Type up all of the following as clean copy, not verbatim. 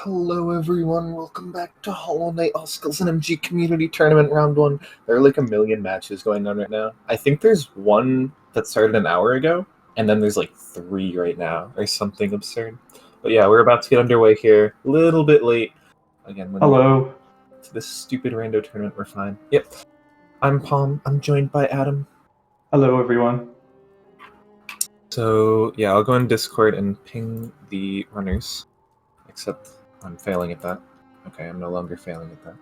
Hello everyone, welcome back to Hollow Knight Oscars and MG Community Tournament Round 1. There are like a million matches going on right now. I think there's one that started an hour ago, and then there's like 3 right now, or something absurd. But yeah, we're about to get underway here. A little bit late. Again, Hello. To this stupid rando tournament, we're fine. Yep. I'm Palm, I'm joined by Adam. Hello everyone. So yeah, I'll go in Discord and ping the runners. Except I'm failing at that. Okay, I'm no longer failing at that.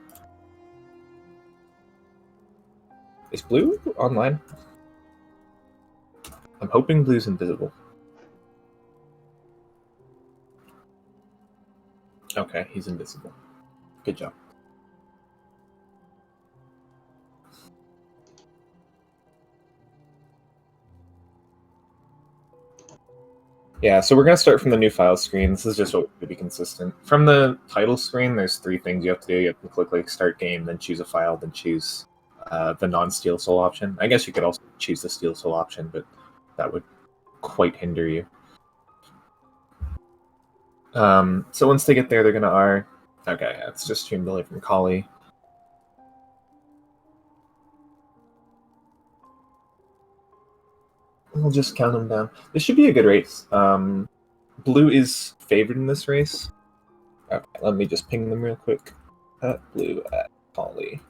Is Blue online? I'm hoping Blue's invisible. Okay, he's invisible. Good job. Yeah, so we're going to start from the new file screen. This is just what to be consistent. From the title screen, there's 3 things you have to do. You have to click like Start Game, then choose a file, then choose the non-Steel Soul option. I guess you could also choose the Steel Soul option, but that would quite hinder you. So once they get there, they're going to R. Okay, yeah, it's just stream delay from Collie. We'll just count them down. This should be a good race. Blue is favored in this race. Okay, let me just ping them real quick. Blue at Collie.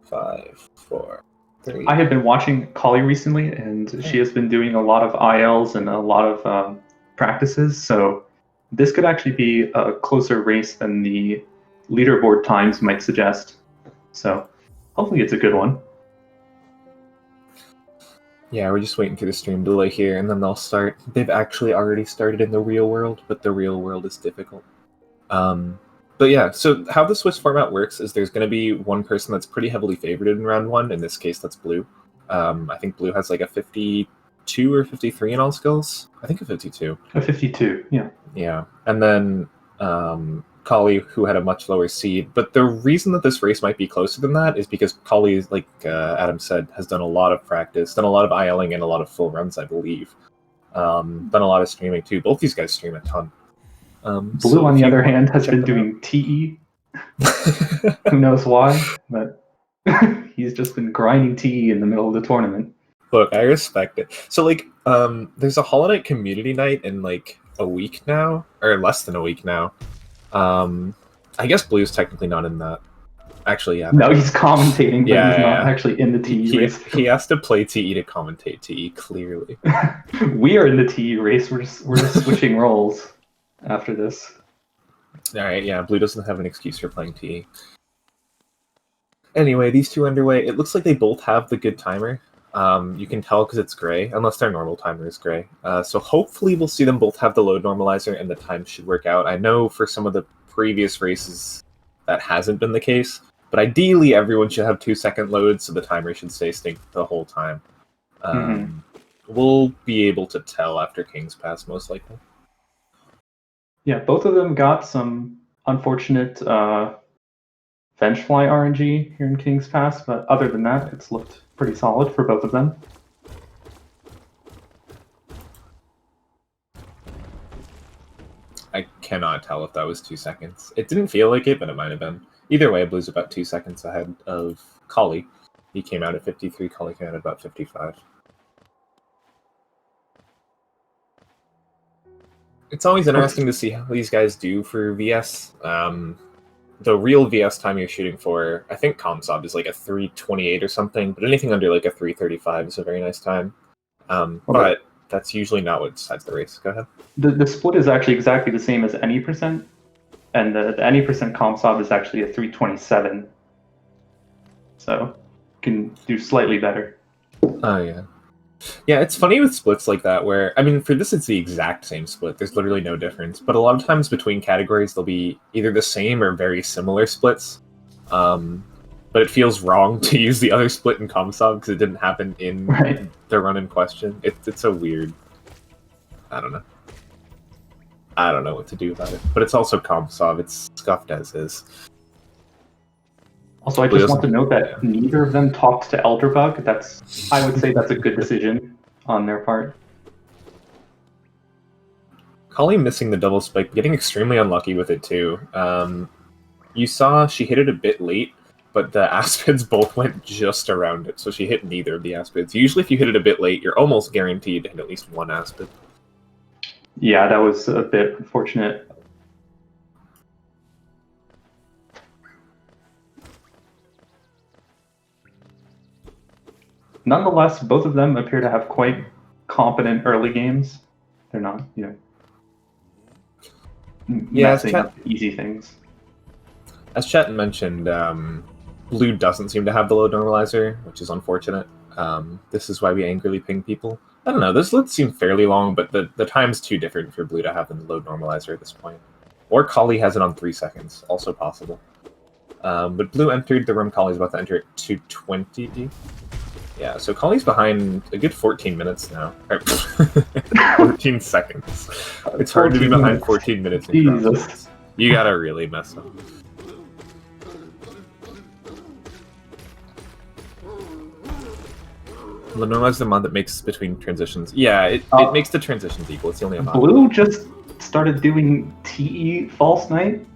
5, 4, 3. I have been watching Collie recently, and she has been doing a lot of ILs and a lot of practices, so this could actually be a closer race than the leaderboard times might suggest. So hopefully it's a good one. Yeah, we're just waiting for the stream delay here, and then they'll start. They've actually already started in the real world, but the real world is difficult. But yeah, so how the Swiss format works is there's going to be one person that's pretty heavily favored in round 1. In this case, that's Blue. I think Blue has like a 52 or 53 in all skills. I think a 52. A 52, yeah. Yeah, and then Collie, who had a much lower seed. But the reason that this race might be closer than that is because Collie, like Adam said, has done a lot of practice, done a lot of ILing and a lot of full runs, I believe. Done a lot of streaming too. Both these guys stream a ton. Blue, on the other hand, has been doing TE. Who knows why, but he's just been grinding TE in the middle of the tournament. Look, I respect it. So, like, there's a Hollow Knight community night in, like, a week now, or less than a week now. I guess Blue's technically not in that. Actually, yeah. No, he's commentating, but he's not actually in the TE race. He has to play TE to commentate TE, clearly. We are in the TE race. We're just switching roles after this. Alright, yeah, Blue doesn't have an excuse for playing TE. Anyway, these two underway. It looks like they both have the good timer. You can tell because it's gray, unless their normal timer is gray. So hopefully we'll see them both have the load normalizer and the time should work out. I know for some of the previous races that hasn't been the case, but ideally everyone should have 2-second loads, so the timer should stay synced the whole time. We'll be able to tell after King's Pass, most likely. Yeah, both of them got some unfortunate Vengefly RNG here in King's Pass, but other than that, it's looked pretty solid for both of them. I cannot tell if that was 2 seconds. It didn't feel like it, but it might have been. Either way, Blue's about 2 seconds ahead of Collie. He came out at 53, Collie came out at about 55. It's always interesting to see how these guys do for VS. The real VS time you're shooting for, I think ComSob is like a 3:28 or something, but anything under like a 3:35 is a very nice time. But that's usually not what decides the race. Go ahead. The split is actually exactly the same as any percent, and the any percent ComSob is actually a 3:27. So you can do slightly better. Oh, yeah. Yeah, it's funny with splits like that where, I mean, for this it's the exact same split. There's literally no difference. But a lot of times between categories, they'll be either the same or very similar splits. But it feels wrong to use the other split in ComSob because it didn't happen in the run in question. It's so weird. I don't know. I don't know what to do about it. But it's also ComSob. It's scuffed as is. Also, I just want to note that neither of them talked to Elderbug. I would say that's a good decision on their part. Collie missing the double spike, getting extremely unlucky with it too. You saw she hit it a bit late, but the aspids both went just around it, so she hit neither of the aspids. Usually if you hit it a bit late, you're almost guaranteed to hit at least one aspid. Yeah, that was a bit unfortunate. Nonetheless, both of them appear to have quite competent early games. They're not, messing up easy things. As Chet mentioned, Blue doesn't seem to have the load normalizer, which is unfortunate. This is why we angrily ping people. I don't know, this load seemed fairly long, but the time's too different for Blue to have the load normalizer at this point. Or Collie has it on 3 seconds, also possible. But Blue entered the room, Collie's about to enter at 2:20. Yeah, so Collie's behind a good 14 minutes now. 14 seconds. It's hard to be behind 14 minutes in crossfits. You gotta really mess up. The normalize the mod that makes between transitions. Yeah, it makes the transitions equal. It's the only amount. Blue just started doing TE False Night.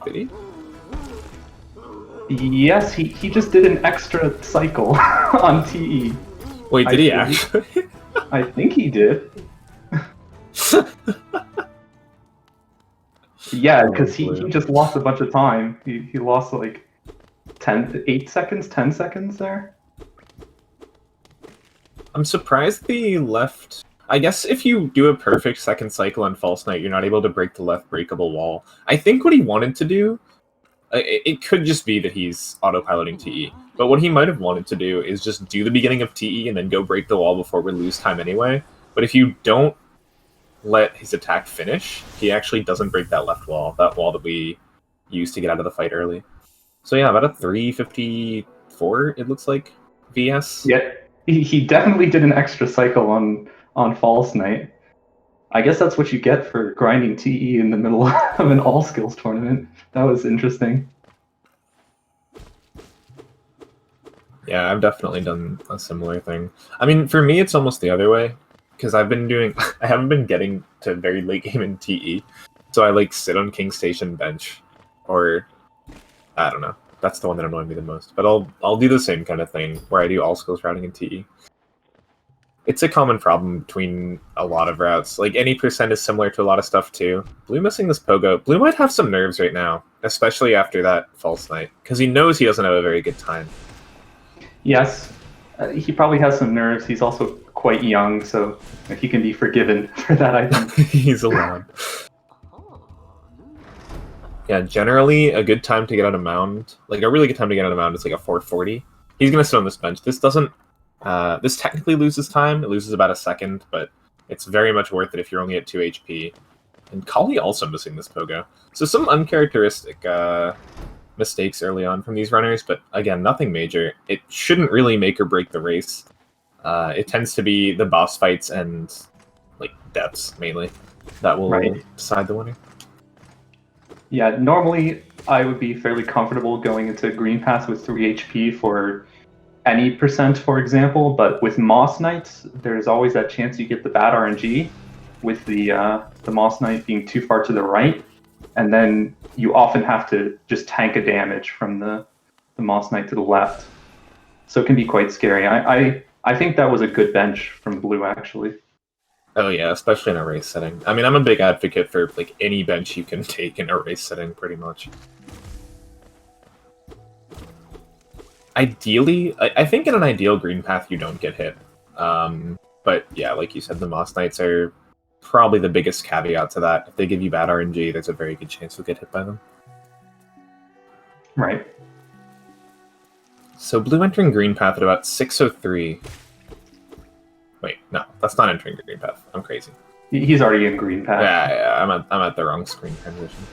Did he? Yes, he just did an extra cycle on TE. Wait, did he actually? I think he did. Yeah, because he just lost a bunch of time. He lost like 8 seconds, 10 seconds there. I'm surprised the left... I guess if you do a perfect second cycle on False Night, you're not able to break the left breakable wall. I think what he wanted to do... It could just be that he's autopiloting TE, but what he might have wanted to do is just do the beginning of TE and then go break the wall before we lose time anyway. But if you don't let his attack finish, he actually doesn't break that left wall, that wall that we used to get out of the fight early. So yeah, about a 3:54, it looks like, VS. Yeah, he definitely did an extra cycle on False Night. I guess that's what you get for grinding TE in the middle of an all-skills tournament. That was interesting. Yeah, I've definitely done a similar thing. I mean, for me, it's almost the other way, because I haven't been getting to very late game in TE, so I like sit on King Station bench, or I don't know. That's the one that annoyed me the most. But I'll do the same kind of thing where I do all skills routing in TE. It's a common problem between a lot of routes. Like, any percent is similar to a lot of stuff, too. Blue missing this pogo. Blue might have some nerves right now, especially after that False Night, because he knows he doesn't have a very good time. Yes, he probably has some nerves. He's also quite young, so he can be forgiven for that, I think. He's allowed. Yeah, generally, a good time to get out of mound, like a really good time to get out of mound is like a 4:40. He's going to sit on this bench. This doesn't... this technically loses time. It loses about a second, but it's very much worth it if you're only at 2 HP. And Collie also missing this pogo. So some uncharacteristic mistakes early on from these runners, but again, nothing major. It shouldn't really make or break the race. It tends to be the boss fights and like deaths, mainly, that will decide the winner. Yeah, normally I would be fairly comfortable going into Green Path with 3 HP for any percent, for example, but with Moss Knights, there's always that chance you get the bad RNG with the Moss Knight being too far to the right, and then you often have to just tank a damage from the Moss Knight to the left. So it can be quite scary. I think that was a good bench from Blue, actually. Oh yeah, especially in a race setting. I mean, I'm a big advocate for like any bench you can take in a race setting, pretty much. Ideally, I think in an ideal Green Path you don't get hit. But yeah, like you said, the Moss Knights are probably the biggest caveat to that. If they give you bad RNG, there's a very good chance you'll get hit by them. Right. So Blue entering Green Path at about 6:03. Wait, no, that's not entering Green Path. I'm crazy. He's already in Green Path. Yeah, I'm at the wrong screen transition.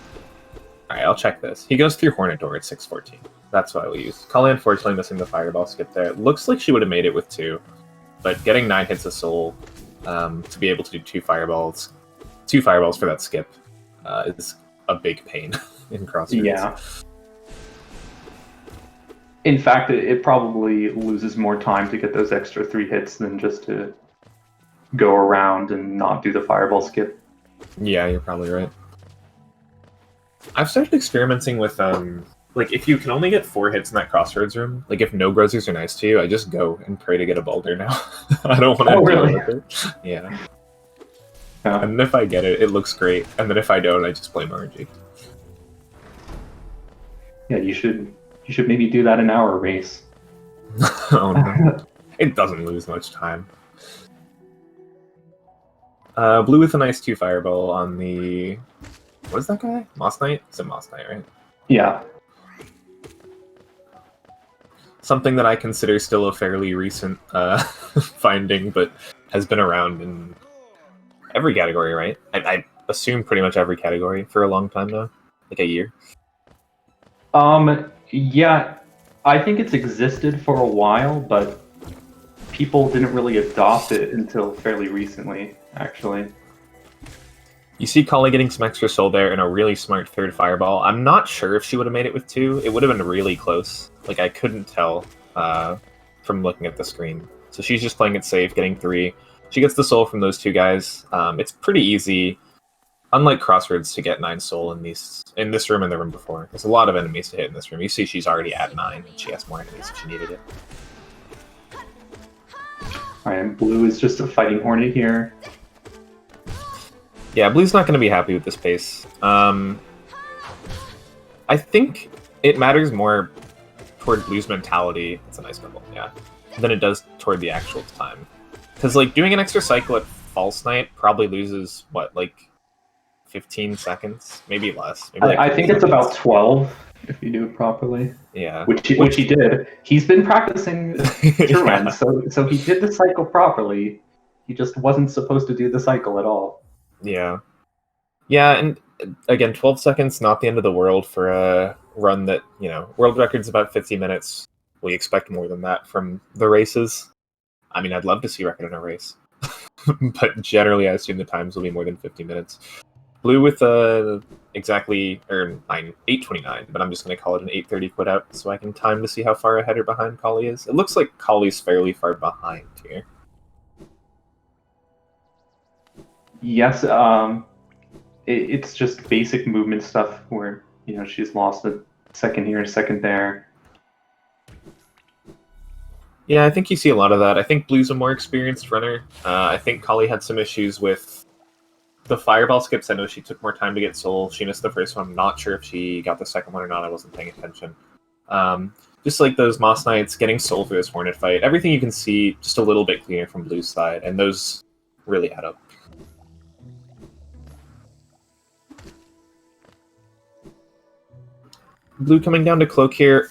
Alright, I'll check this. He goes through Hornet Door at 6:14. That's what I will use. Collie unfortunately missing the Fireball skip there. Looks like she would have made it with 2, but getting 9 hits of soul to be able to do 2 fireballs for that skip is a big pain in CrossFit. Yeah. In fact, it probably loses more time to get those extra 3 hits than just to go around and not do the fireball skip. Yeah, you're probably right. I've started experimenting with like if you can only get 4 hits in that crossroads room, like if no grozies are nice to you, I just go and pray to get a boulder now. I don't want to deal really? with it. Yeah. Yeah. And if I get it, it looks great. And then if I don't, I just blame RNG. Yeah, you should maybe do that in our race. Oh no. It doesn't lose much time. Blue with a nice 2 fireball on the... What is that guy? Moss Knight? It's a Moss Knight, right? Yeah. Something that I consider still a fairly recent finding, but has been around in every category, right? I assume pretty much every category for a long time now. Like a year. Yeah, I think it's existed for a while, but people didn't really adopt it until fairly recently, actually. You see Collie getting some extra soul there and a really smart 3rd fireball. I'm not sure if she would have made it with 2. It would have been really close. Like, I couldn't tell from looking at the screen. So she's just playing it safe, getting 3. She gets the soul from those 2 guys. It's pretty easy, unlike Crossroads, to get 9 soul in this room and the room before. There's a lot of enemies to hit in this room. You see she's already at 9, and she has more enemies if she needed it. Alright, Blue is just a fighting Hornet here. Yeah, Blue's not going to be happy with this pace. I think it matters more toward Blue's mentality. It's a nice bubble, yeah. Than it does toward the actual time. Because, like, doing an extra cycle at False Knight probably loses, what, like, 15 seconds? Maybe less. Maybe like I think it's about 12 if you do it properly. Yeah. Which he did. He's been practicing through Yeah. end, so he did the cycle properly. He just wasn't supposed to do the cycle at all. Yeah. Yeah, and again, 12 seconds, not the end of the world for a run that, you know, world record's about 50 minutes. We expect more than that from the races. I mean, I'd love to see record in a race. But generally, I assume the times will be more than 50 minutes. Blue with exactly, or 8:29, but I'm just going to call it an 8:30 quit out so I can time to see how far ahead or behind Collie is. It looks like Collie's fairly far behind here. Yes, it's just basic movement stuff where, you know, she's lost a second here, a second there. Yeah, I think you see a lot of that. I think Blue's a more experienced runner. I think Collie had some issues with the fireball skips. I know she took more time to get soul. She missed the first one. I'm not sure if she got the second one or not. I wasn't paying attention. Just like those Moss Knights, getting soul through this Hornet fight. Everything you can see just a little bit cleaner from Blue's side, and those really add up. Blue coming down to Cloak here.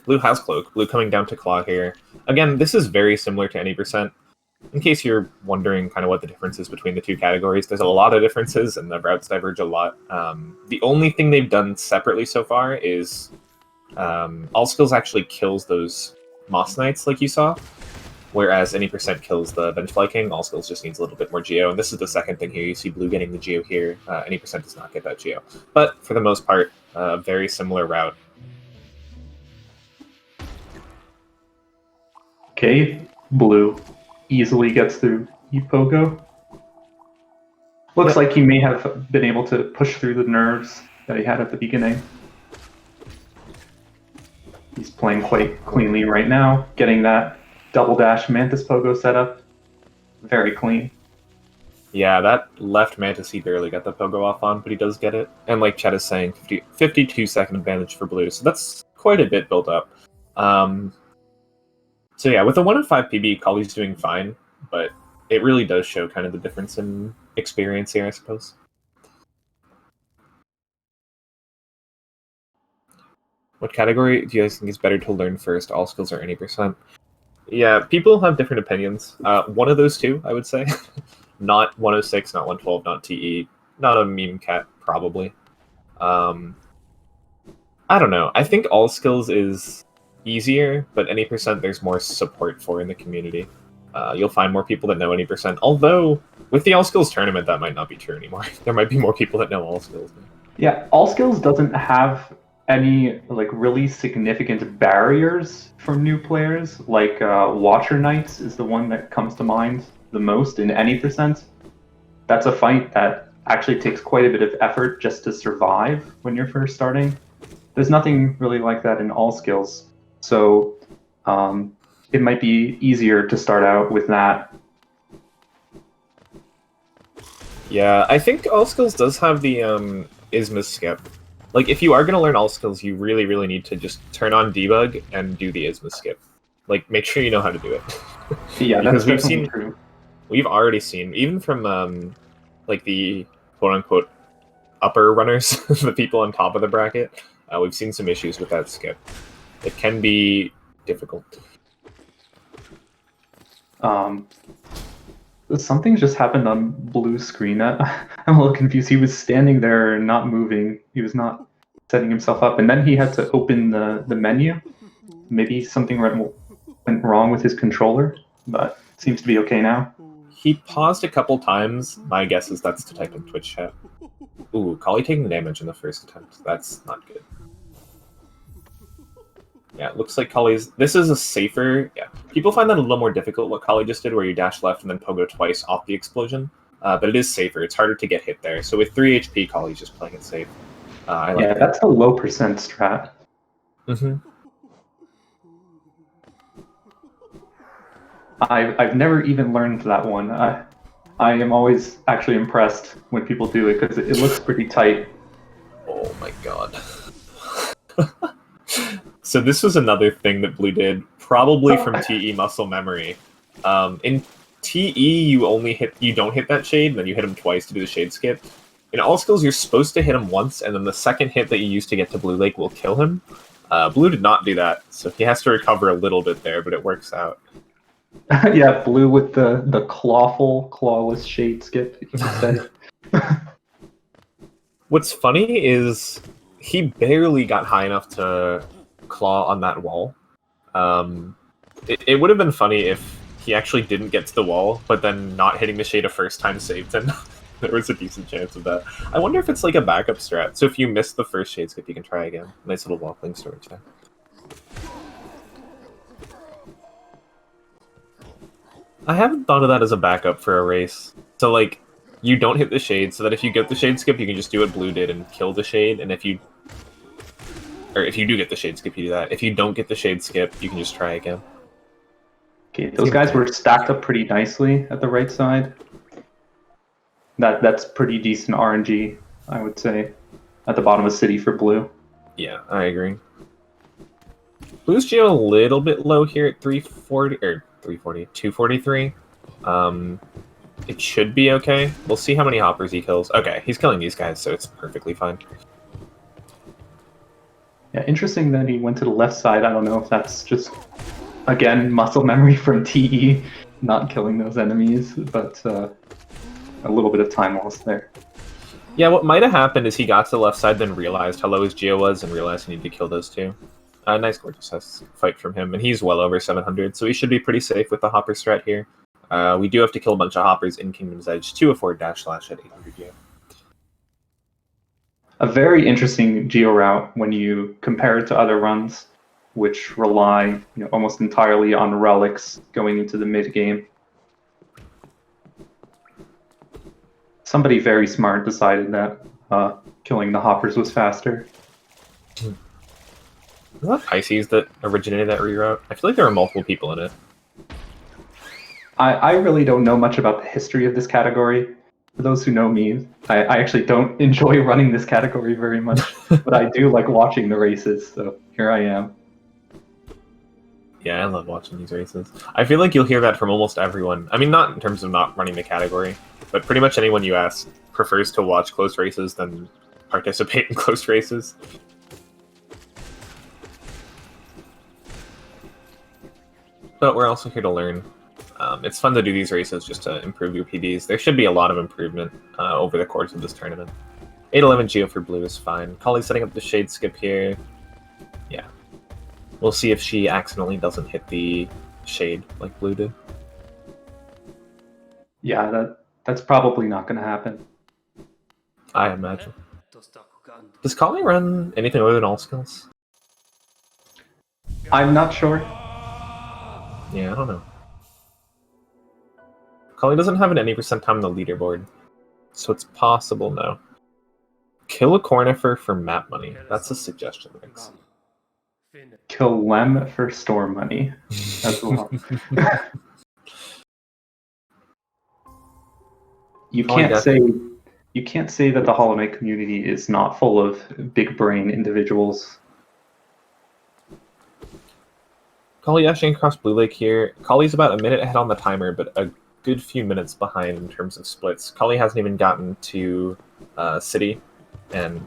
Blue has Cloak. Blue coming down to Claw here. Again, this is very similar to any percent. In case you're wondering kind of what the difference is between the two categories, there's a lot of differences and the routes diverge a lot. The only thing they've done separately so far is All Skills actually kills those Moss Knights like you saw, whereas any percent kills the Vengefly King. All Skills just needs a little bit more Geo, and this is the second thing here. You see Blue getting the Geo here. Any percent does not get that Geo. But for the most part, very similar route. Okay, Blue easily gets through Pogo. Looks like he may have been able to push through the nerves that he had at the beginning. He's playing quite cleanly right now, getting that double dash Mantis Pogo setup. Very clean. Yeah, that left Mantis he barely got the Pogo off on, but he does get it. And like Chet is saying, 52-second advantage for Blue, so that's quite a bit built up. So yeah, with a 1 in 5 PB, Collie's doing fine, but it really does show kind of the difference in experience here, I suppose. What category do you guys think is better to learn first, All Skills or any percent? Yeah, people have different opinions. One of those two, I would say. Not 106, not 112, not TE, not a meme cat, probably. I don't know. I think All Skills is easier, but any percent there's more support for in the community. You'll find more people that know any percent, although with the All Skills tournament that might not be true anymore. There might be more people that know All Skills. Yeah, All Skills doesn't have any like really significant barriers for new players. Like Watcher Knights is the one that comes to mind. the most in any percent, that's a fight that actually takes quite a bit of effort just to survive when you're first starting. There's nothing really like that in all skills, so it might be easier to start out with that. Yeah, I think all skills does have the Isma skip. Like, if you are going to learn all skills, you really, really need to just turn on debug and do the Isma skip. Like, make sure you know how to do it. Yeah, that's definitely true. We've already seen, even from like the quote-unquote upper runners, the people on top of the bracket, we've seen some issues with that skip. It can be difficult. Something just happened on blue screen. I'm a little confused. He was standing there, not moving. He was not setting himself up, and then he had to open the menu. Maybe something went wrong with his controller, but it seems to be okay now. He paused a couple times. My guess is that's to type in Twitch chat. Ooh, Collie taking the damage in the first attempt. That's not good. Yeah, it looks like Collie's... This is a safer... Yeah, people find that a little more difficult, what Collie just did, where you dash left and then pogo twice off the explosion. But it is safer. It's harder to get hit there. So with 3 HP, Collie's just playing it safe. I like that's a low percent strat. Mm-hmm. I've never even learned that one. I am always actually impressed when people do it, because it looks pretty tight. Oh my god. So this was another thing that Blue did, probably from TE muscle memory. In TE, you don't hit that shade, and then you hit him twice to do the shade skip. In all skills, you're supposed to hit him once, and then the second hit that you use to get to Blue Lake will kill him. Blue did not do that, so he has to recover a little bit there, but it works out. Yeah, Blue with the clawless shade skip, he said. What's funny is he barely got high enough to claw on that wall. It would have been funny if he actually didn't get to the wall, but then not hitting the shade a first time saved him. There was a decent chance of that. I wonder if it's like a backup strat. So if you miss the first shade skip, you can try again. Nice little waffling storage there. I haven't thought of that as a backup for a race. So like, you don't hit the shade, so that if you get the shade skip, you can just do what Blue did and kill the shade, and if you do get the shade skip, you do that. If you don't get the shade skip, you can just try again. Okay, those guys were stacked up pretty nicely at the right side. That's pretty decent RNG, I would say, at the bottom of City for Blue. Yeah, I agree. Blue's Geo a little bit low here at 243. It should be okay. We'll see how many hoppers he kills. Okay, he's killing these guys, so it's perfectly fine. Yeah, interesting that he went to the left side. I don't know if that's just, again, muscle memory from TE, not killing those enemies, but a little bit of time loss there. Yeah, what might have happened is he got to the left side, then realized how low his Geo was, and realized he needed to kill those two. Nice gorgeous fight from him, and he's well over 700, so he should be pretty safe with the hopper strat here. We do have to kill a bunch of hoppers in Kingdom's Edge to afford dash slash at 800 Geo. A very interesting Geo route when you compare it to other runs, which rely almost entirely on relics going into the mid game. Somebody very smart decided that killing the hoppers was faster. Was that Pisces that originated that reroute? I feel like there were multiple people in it. I really don't know much about the history of this category. For those who know me, I actually don't enjoy running this category very much, but I do like watching the races, so here I am. Yeah, I love watching these races. I feel like you'll hear that from almost everyone. I mean, not in terms of not running the category, but pretty much anyone you ask prefers to watch close races than participate in close races. But we're also here to learn. It's fun to do these races just to improve your PDs. There should be a lot of improvement over the course of this tournament. 811 Geo for Blue is fine. Collie's setting up the shade skip here. Yeah. We'll see if she accidentally doesn't hit the shade like Blue did. Yeah, that's probably not going to happen. I imagine. Does Collie run anything other than all skills? I'm not sure. Yeah, I don't know. Collie doesn't have an any percent time on the leaderboard, so it's possible now. Kill a Cornifer for map money. That's a suggestion, Rex. Kill Lem for store money. That's a lot. You can't say that the Hollow Knight community is not full of big brain individuals. Collie dashing across Blue Lake here. Collie's about a minute ahead on the timer, but a good few minutes behind in terms of splits. Collie hasn't even gotten to City, and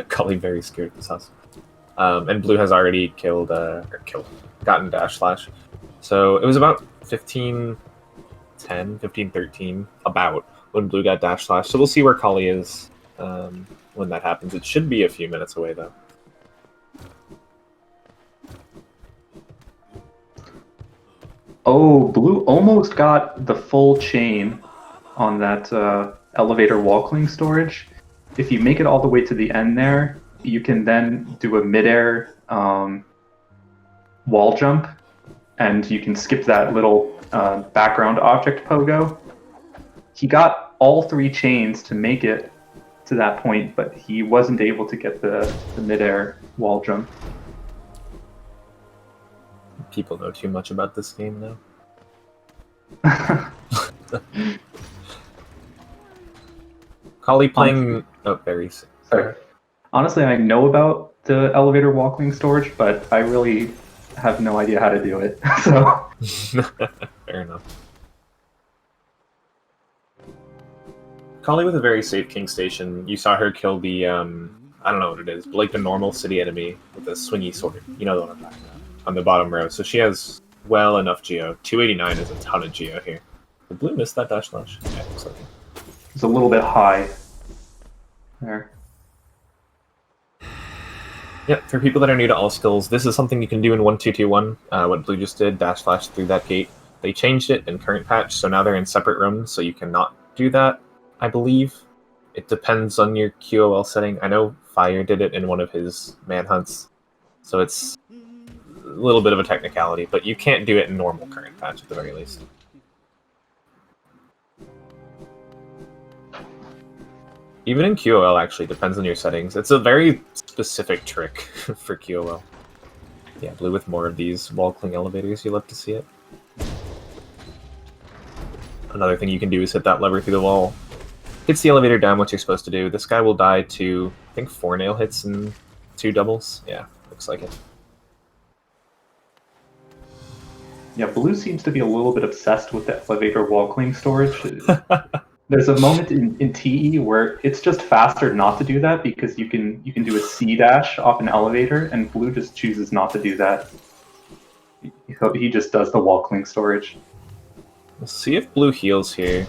Collie very scared of this house. And Blue has already gotten dash slash. So it was about 15-10, 15-13, about, when Blue got dash slash. So we'll see where Collie is when that happens. It should be a few minutes away, though. Oh, Blue almost got the full chain on that elevator wall-cling storage. If you make it all the way to the end there, you can then do a midair wall jump, and you can skip that little background object pogo. He got all 3 chains to make it to that point, but he wasn't able to get the midair wall jump. People know too much about this game now. Collie playing... Oh, very... Sorry. Honestly, I know about the elevator wall-cling storage, but I really have no idea how to do it. So fair enough. Collie with a very safe king station. You saw her kill the, I don't know what it is, but like the normal city enemy with a swingy sword. You know the one I'm talking about. On the bottom row. So she has well enough geo. 289 is a ton of geo here. Did Blue miss that dash slash? Yeah, it looks like it. It's a little bit high there. Yep, for people that are new to all skills, this is something you can do in 1-2-2-1. What Blue just did, dash slash through that gate. They changed it in current patch, so now they're in separate rooms, so you cannot do that, I believe. It depends on your QOL setting. I know Fire did it in one of his manhunts, so it's a little bit of a technicality, but you can't do it in normal current patch at the very least. Even in QOL, actually, depends on your settings. It's a very specific trick for QOL. Yeah, Blue with more of these wall-cling elevators, you love to see it. Another thing you can do is hit that lever through the wall. Hits the elevator down, what you're supposed to do. This guy will die to, I think, 4 nail hits and 2 doubles. Yeah, looks like it. Yeah, Blue seems to be a little bit obsessed with the elevator wall-cling storage. There's a moment in TE where it's just faster not to do that because you can do a C dash off an elevator, and Blue just chooses not to do that. He just does the wall-cling storage. We'll see if Blue heals here.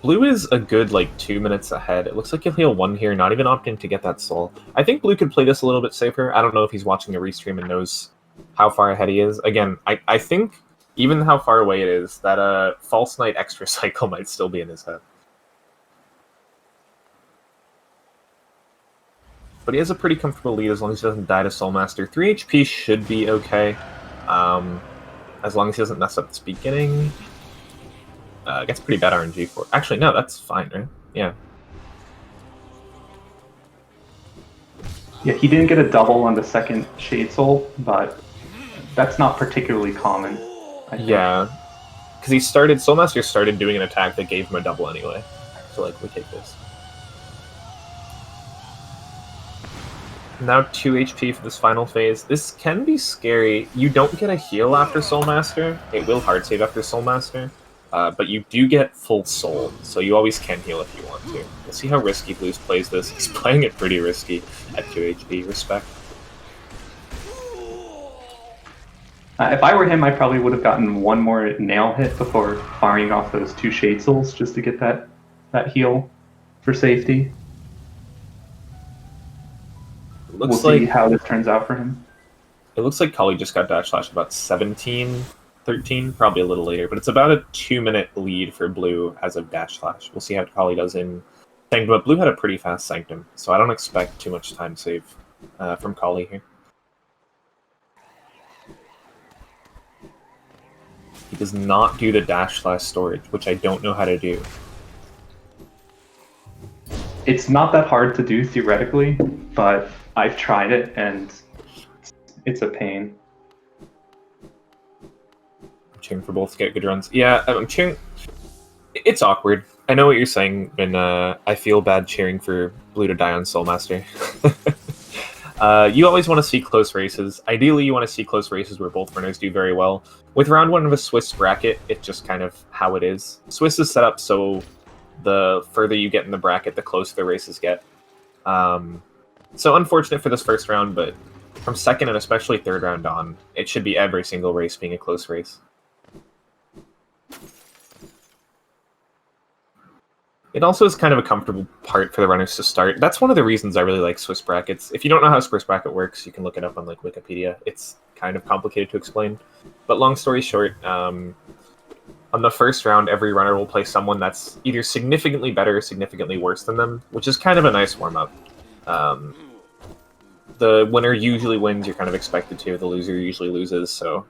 Blue is a good, 2 minutes ahead. It looks like he'll heal 1 here, not even opting to get that soul. I think Blue could play this a little bit safer. I don't know if he's watching a restream and knows how far ahead he is. Again, I think even how far away it is, that False Knight extra cycle might still be in his head. But he has a pretty comfortable lead as long as he doesn't die to Soulmaster. 3 HP should be okay, as long as he doesn't mess up this beginning. Gets pretty bad RNG for it. Actually, no, that's fine, right? Yeah. Yeah, he didn't get a double on the second Shade Soul, but that's not particularly common. Yeah, because Soulmaster started doing an attack that gave him a double anyway. So, we take this. Now 2 HP for this final phase. This can be scary. You don't get a heal after Soulmaster. It will hard save after Soulmaster. But you do get full soul, so you always can heal if you want to. We'll see how risky Blues plays this. He's playing it pretty risky at 2 HP. Respect. If I were him, I probably would have gotten 1 more nail hit before firing off those 2 Shade Souls just to get that heal for safety. We'll see how this turns out for him. It looks like Collie just got dash slash about 17-13, probably a little later, but it's about a 2-minute lead for Blue as of dash slash. We'll see how Collie does in Sanctum, but Blue had a pretty fast Sanctum, so I don't expect too much time save from Collie here. He does not do the dash/storage, which I don't know how to do. It's not that hard to do theoretically, but I've tried it and it's a pain. I'm cheering for both to get good runs. Yeah, I'm cheering. It's awkward. I know what you're saying when I feel bad cheering for Blue to die on Soulmaster. You always want to see close races. Ideally, you want to see close races where both runners do very well. With round 1 of a Swiss bracket, it's just kind of how it is. Swiss is set up so the further you get in the bracket, the closer the races get. So unfortunate for this first round, but from second and especially third round on, it should be every single race being a close race. It also is kind of a comfortable part for the runners to start. That's one of the reasons I really like Swiss brackets. If you don't know how Swiss bracket works, you can look it up on like Wikipedia. It's kind of complicated to explain. But long story short, on the first round, every runner will play someone that's either significantly better or significantly worse than them, which is kind of a nice warm-up. The winner usually wins, you're kind of expected to. The loser usually loses, so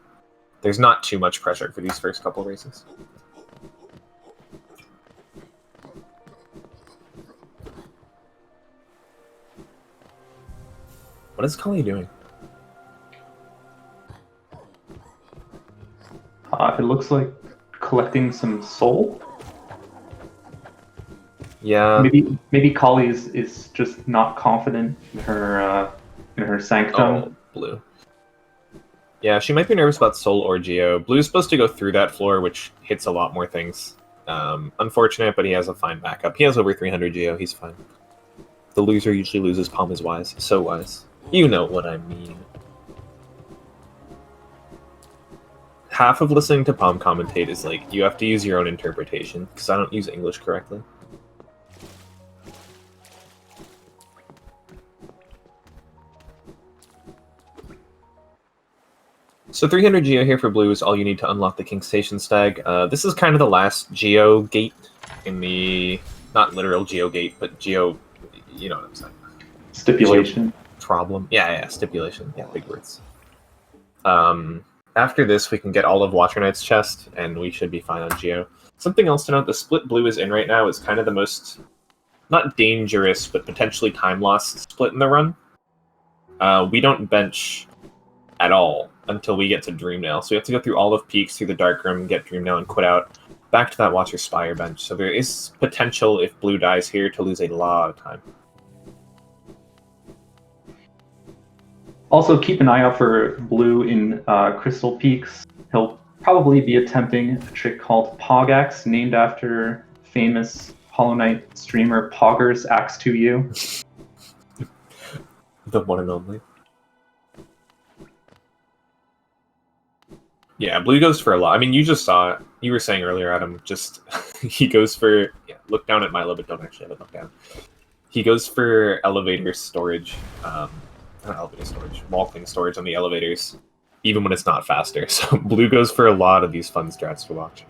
there's not too much pressure for these first couple races. What is Collie doing? It looks like collecting some soul. Yeah. Maybe Collie is just not confident in her sanctum. Oh, Blue. Yeah, she might be nervous about Soul or Geo. Blue's supposed to go through that floor, which hits a lot more things. Unfortunate, but he has a fine backup. He has over 300 Geo, he's fine. The loser usually loses. Palm is wise. So wise. You know what I mean. Half of listening to Palm commentate is like, you have to use your own interpretation, because I don't use English correctly. So 300 Geo here for Blue is all you need to unlock the King Station Stag. This is kind of the last Geo gate in the... not literal Geo gate, but Geo... you know what I'm saying. Stipulation. Geo problem. Yeah, stipulation. Yeah, big words. After this, we can get all of Watcher Knight's chest, and we should be fine on Geo. Something else to note, the split Blue is in right now is kind of the most... not dangerous, but potentially time-lost split in the run. We don't bench at all until we get to Dreamnail. So we have to go through all of Peaks, through the Dark Room, get Dreamnail, and quit out. Back to that Watcher Spire bench. So there is potential, if Blue dies here, to lose a lot of time. Also, keep an eye out for Blue in Crystal Peaks. He'll probably be attempting a trick called Pogaxe, named after famous Hollow Knight streamer Poggers Axe 2U. The one and only. Yeah, Blue goes for a lot. I mean, you just saw it. You were saying earlier, Adam, just... he goes for... yeah, look down at Milo, but don't actually have it look down. He goes for elevator storage. Not elevator storage. Walking storage on the elevators, even when it's not faster. So Blue goes for a lot of these fun strats to watch.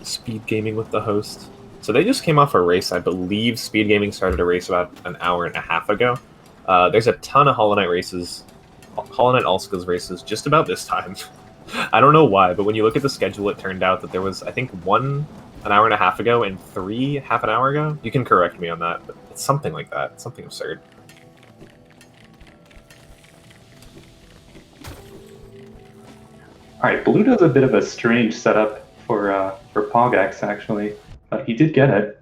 SpeedGaming with the host. So they just came off a race. I believe SpeedGaming started a race about an hour and a half ago. There's a ton of Hollow Knight races. Hollow Knight All Skills races just about this time. I don't know why, but when you look at the schedule, it turned out that there was, I think, one an hour and a half ago and 3 half an hour ago. You can correct me on that, but it's something like that. It's something absurd. All right, Blue does a bit of a strange setup for Pogaxe, actually, but he did get it.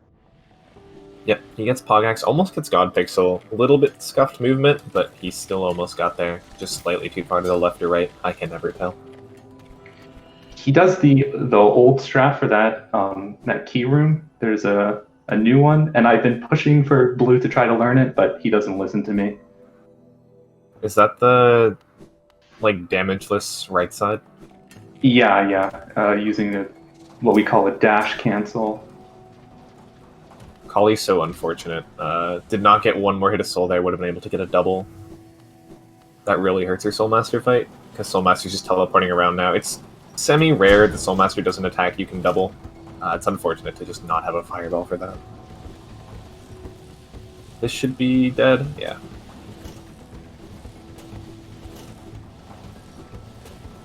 Yep, he gets Pogaxe, almost gets God Pixel. A little bit scuffed movement, but he still almost got there. Just slightly too far to the left or right. I can never tell. He does the old strat for that that key room. There's a new one, and I've been pushing for Blue to try to learn it, but he doesn't listen to me. Is that the like damageless right side? Yeah. Using what we call a dash cancel. Collie's so unfortunate. Did not get one more hit of Soul there, would have been able to get a double. That really hurts her Soulmaster fight, because Soulmaster's just teleporting around now. It's semi-rare that Soulmaster doesn't attack, you can double. It's unfortunate to just not have a Fireball for that. This should be dead, yeah.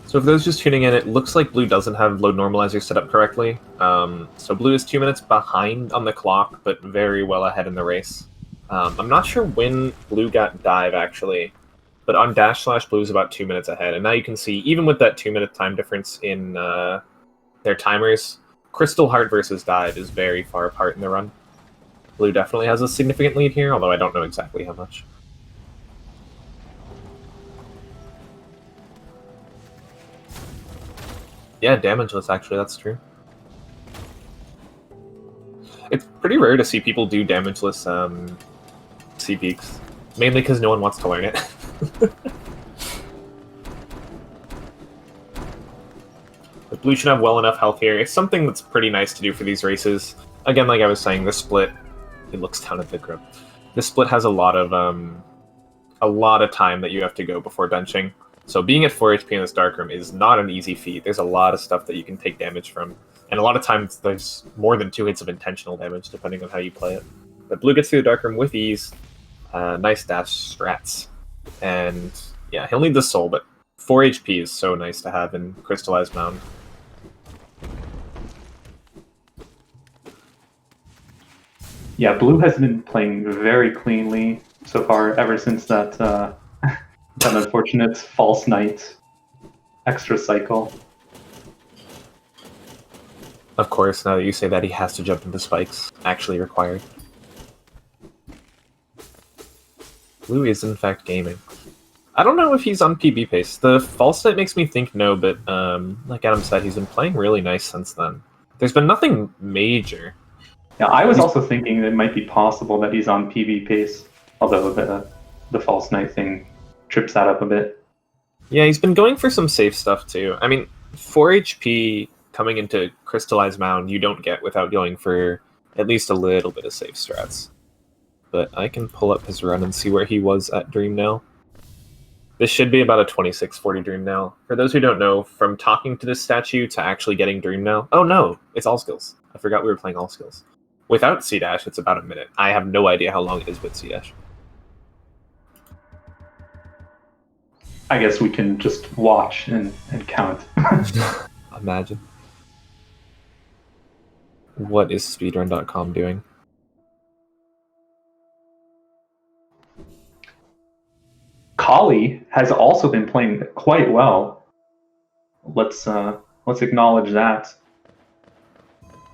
So for those just tuning in, it looks like Blue doesn't have load normalizer set up correctly. So Blue is 2 minutes behind on the clock, but very well ahead in the race. I'm not sure when Blue got dive, actually, but on /Blue is about 2 minutes ahead. And now you can see, even with that 2-minute time difference in their timers, Crystal Heart versus dive is very far apart in the run. Blue definitely has a significant lead here, although I don't know exactly how much. Yeah, damageless, actually, that's true. It's pretty rare to see people do damageless sea peaks, mainly because no one wants to learn it. But Blue should have well enough health here. It's something that's pretty nice to do for these races. Again, like I was saying, the split, it looks down at the grip. This split has a lot of time that you have to go before benching. So being at 4 HP in this Dark Room is not an easy feat. There's a lot of stuff that you can take damage from. And a lot of times there's more than 2 hits of intentional damage, depending on how you play it. But Blue gets through the Dark Room with ease. Nice dash strats. And yeah, he'll need the soul, but 4 HP is so nice to have in Crystallized Mound. Yeah, Blue has been playing very cleanly so far, ever since that that unfortunate false knight extra cycle. Of course, now that you say that, he has to jump into spikes, actually required. Blue is in fact gaming. I don't know if he's on PB pace. The false knight makes me think no, but like Adam said, he's been playing really nice since then. There's been nothing major. Yeah, I was also thinking it might be possible that he's on PB pace, although the false knight thing trips that up a bit. Yeah, he's been going for some safe stuff too. I mean, 4 HP coming into Crystallized Mound you don't get without going for at least a little bit of safe strats. But I can pull up his run and see where he was at Dream Nail. This should be about a 2640 Dream Nail. For those who don't know, from talking to this statue to actually getting Dream Nail... Oh no, it's all skills. I forgot we were playing all skills. Without C-Dash, it's about a minute. I have no idea how long it is with C-Dash. I guess we can just watch and count. Imagine. What is speedrun.com doing? Collie has also been playing quite well. Let's acknowledge that.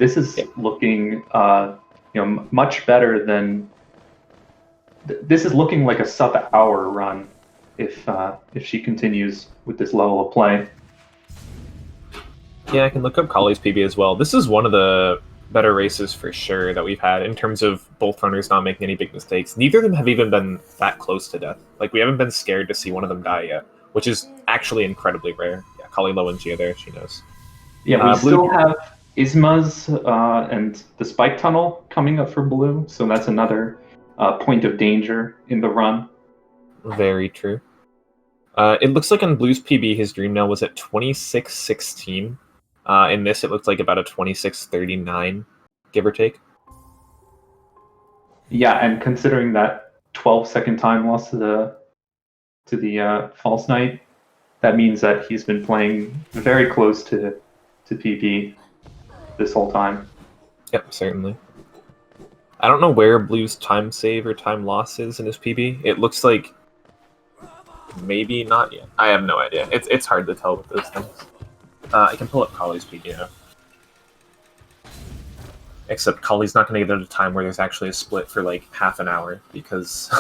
This is looking much better than. This is looking like a sub-hour run if she continues with this level of play. Yeah, I can look up Collie's PB as well. This is one of the better races for sure that we've had in terms of both runners not making any big mistakes. Neither of them have even been that close to death. Like, we haven't been scared to see one of them die yet, which is actually incredibly rare. Yeah, Collie low and Gia there, she knows. Yeah, we still have Isma's and the Spike Tunnel coming up for Blue, so that's another point of danger in the run. Very true. It looks like on Blue's PB, his Dream Nail was at 2616. In this, it looks like about a 2639, give or take. Yeah, and considering that 12-second time loss to the False Knight, that means that he's been playing very close to PB this whole time. Yep, certainly. I don't know where Blue's time save or time loss is in his PB. It looks like maybe not yet. I have no idea. It's hard to tell with those things. I can pull up Collie's PB now. Except Collie's not going to get at a time where there's actually a split for like half an hour because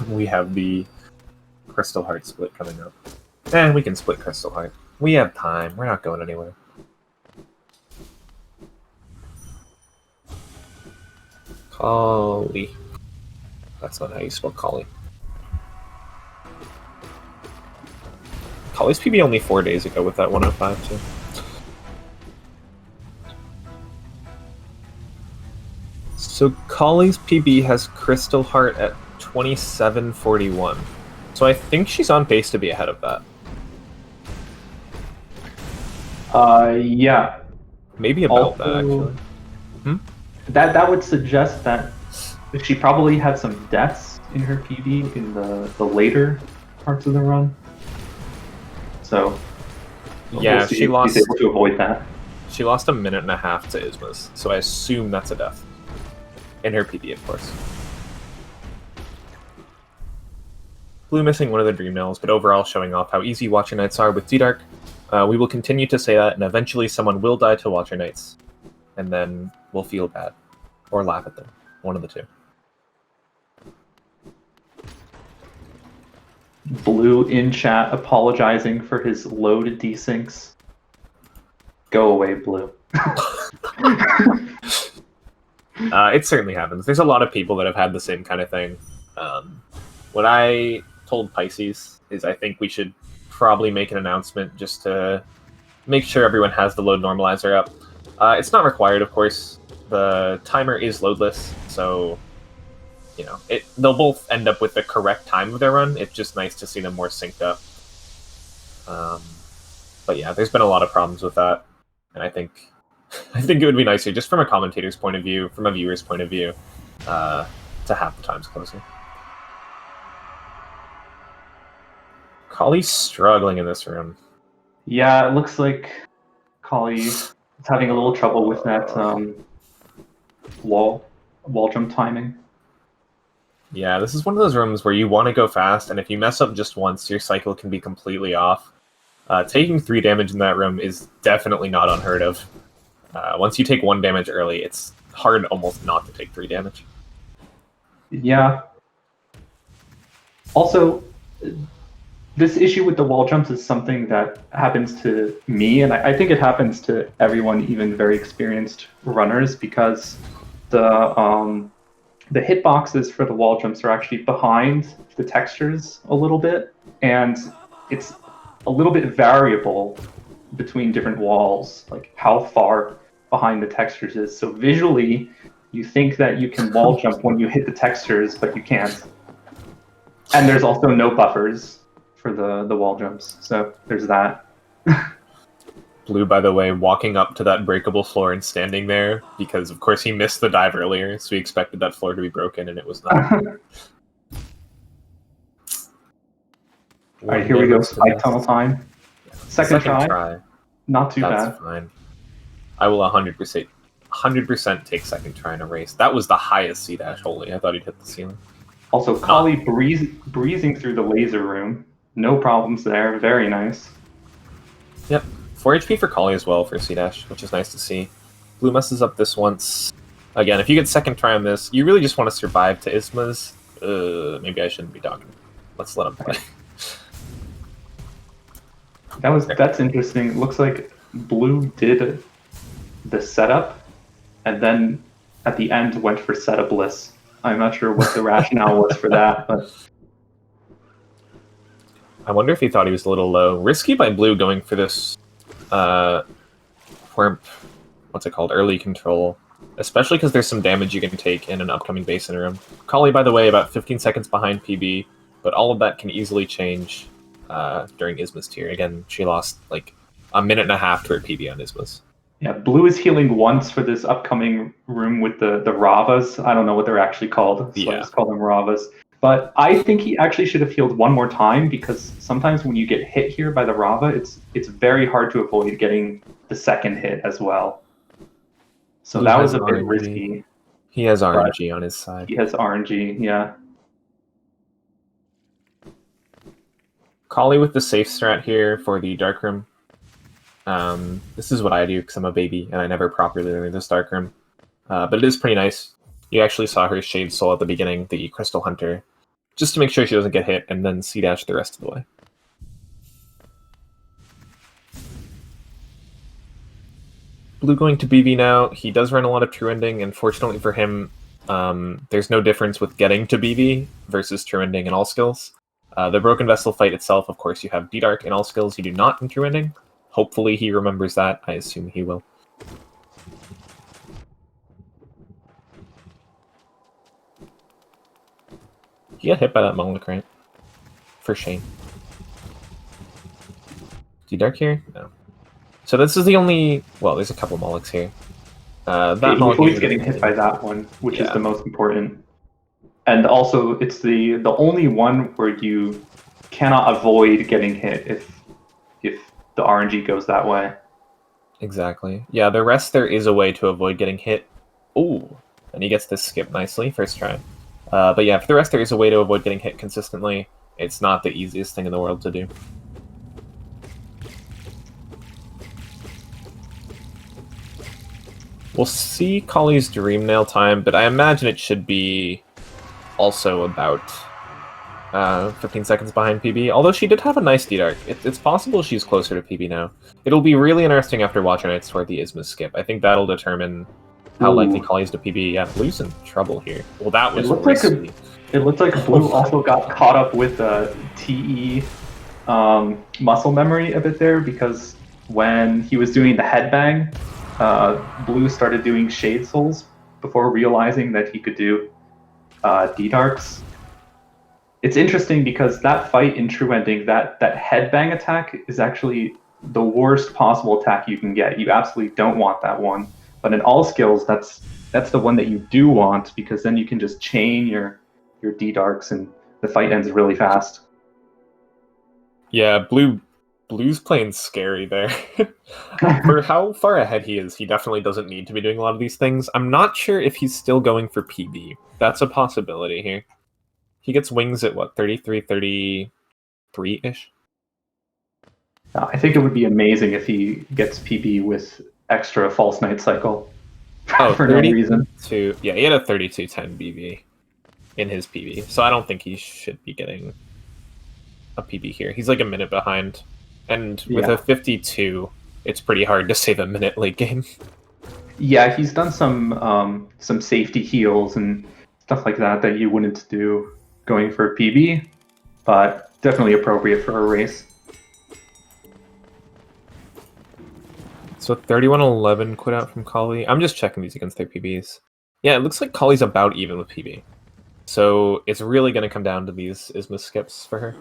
we have the Crystal Heart split coming up. And we can split Crystal Heart. We have time. We're not going anywhere. Collie. That's not how you spell Collie. Collie's PB only 4 days ago with that 105 too. So Collie's PB has Crystal Heart at 2741. So I think she's on pace to be ahead of that. Yeah. Maybe about that, actually. That would suggest that she probably had some deaths in her PB in the later parts of the run. So We'll see if he's able to avoid that. She lost 1.5 minutes to Isma's, so I assume that's a death. In her PD, of course. Blue missing one of the Dream Nails, but overall showing off how easy Watcher Knights are with Z-Dark. We will continue to say that, and eventually someone will die to Watcher Knights. And then we'll feel bad. Or laugh at them. One of the two. Blue in chat apologizing for his load desyncs. Go away, Blue. It certainly happens. There's a lot of people that have had the same kind of thing. What I told Pisces is I think we should probably make an announcement just to make sure everyone has the load normalizer up. It's not required, of course. The timer is loadless, so you know they'll both end up with the correct time of their run. It's just nice to see them more synced up. But yeah, there's been a lot of problems with that, and I think it would be nicer, just from a commentator's point of view, from a viewer's point of view, to have the times closer. Collie's struggling in this room. Yeah, it looks like Collie is having a little trouble with that wall jump timing. Yeah, this is one of those rooms where you want to go fast, and if you mess up just once, your cycle can be completely off. Taking 3 damage in that room is definitely not unheard of. Once you take 1 damage early, it's hard almost not to take 3 damage. Yeah. Also, this issue with the wall jumps is something that happens to me, and I think it happens to everyone, even very experienced runners, because the hitboxes for the wall jumps are actually behind the textures a little bit, and it's a little bit variable between different walls, like how far behind the textures is. So visually, you think that you can wall jump when you hit the textures, but you can't. And there's also no buffers for the wall jumps, so there's that. Blue, by the way, walking up to that breakable floor and standing there, because of course he missed the dive earlier, so he expected that floor to be broken, and it was not. Alright, here we go, spike tunnel time. Second try. Not too bad. That's fine. I will 100% take second try in a race. That was the highest C-dash, holy. I thought he'd hit the ceiling. Also, Collie breezing through the laser room. No problems there. Very nice. Yep. 4 HP for Collie as well for C-dash, which is nice to see. Blue messes up this once. Again, if you get second try on this, you really just want to survive to Isma's. Maybe I shouldn't be talking. Let's let him play. That's interesting. It looks like Blue did the setup, and then at the end went for setup-less. I'm not sure what the rationale was for that, but I wonder if he thought he was a little low. Risky by Blue going for this what's it called? Early control. Especially because there's some damage you can take in an upcoming basin room. Collie, by the way, about 15 seconds behind PB, but all of that can easily change during Isma's tier. Again, she lost like 1.5 minutes to her PB on Isma's. Yeah, Blue is healing once for this upcoming room with the Ravas. I don't know what they're actually called, so I just call them Ravas. But I think he actually should have healed one more time, because sometimes when you get hit here by the Rava, it's very hard to avoid getting the second hit as well. So that was a bit risky. He has RNG on his side. He has RNG, yeah. Collie with the safe strat here for the Dark Room. This is what I do because I'm a baby and I never properly learned this Dark Room. But it is pretty nice. You actually saw her Shade Soul at the beginning, the Crystal Hunter, just to make sure she doesn't get hit, and then C-dash the rest of the way. Blue going to BB now. He does run a lot of True Ending, and fortunately for him, there's no difference with getting to BB versus True Ending in all skills. The Broken Vessel fight itself, of course, you have D-Dark in all skills. You do not in True Ending. Hopefully he remembers that. I assume he will. He got hit by that Moloch, right? For shame. D-Dark here? No. So this is the only... Well, there's a couple Molochs here. He's getting hit by that one, which is the most important. And also, it's the only one where you cannot avoid getting hit if the RNG goes that way. Exactly. Yeah, the rest there is a way to avoid getting hit. Ooh, and he gets this skip nicely, first try. But yeah, for the rest there is a way to avoid getting hit consistently. It's not the easiest thing in the world to do. We'll see Collie's Dream Nail time, but I imagine it should be also about 15 seconds behind PB. Although she did have a nice D-Dark. It's possible she's closer to PB now. It'll be really interesting after watching it toward the Isma skip. I think that'll determine how likely Collie's to PB. Yeah, Blue's in trouble here. Well, that was risky. It looked like Blue also got caught up with TE muscle memory a bit there, because when he was doing the headbang, Blue started doing Shade Souls before realizing that he could do D-Darks. It's interesting because that fight in True Ending, that headbang attack is actually the worst possible attack you can get. You absolutely don't want that one. But in all skills, that's the one that you do want, because then you can just chain your D-Darks and the fight ends really fast. Yeah, Blue's playing scary there. For how far ahead he is, he definitely doesn't need to be doing a lot of these things. I'm not sure if he's still going for PB. That's a possibility here. He gets wings at, what, 33, 33-ish? I think it would be amazing if he gets PB with extra False Night Cycle for no reason. Yeah, he had a 3210 BB in his PB, so I don't think he should be getting a PB here. He's like a minute behind, and with a 52, it's pretty hard to save a minute late game. Yeah, he's done some safety heals and stuff like that you wouldn't do going for a PB, but definitely appropriate for a race. So 3111 quit out from Collie. I'm just checking these against their PBs. Yeah, it looks like Collie's about even with PB. So it's really going to come down to these Isma skips for her.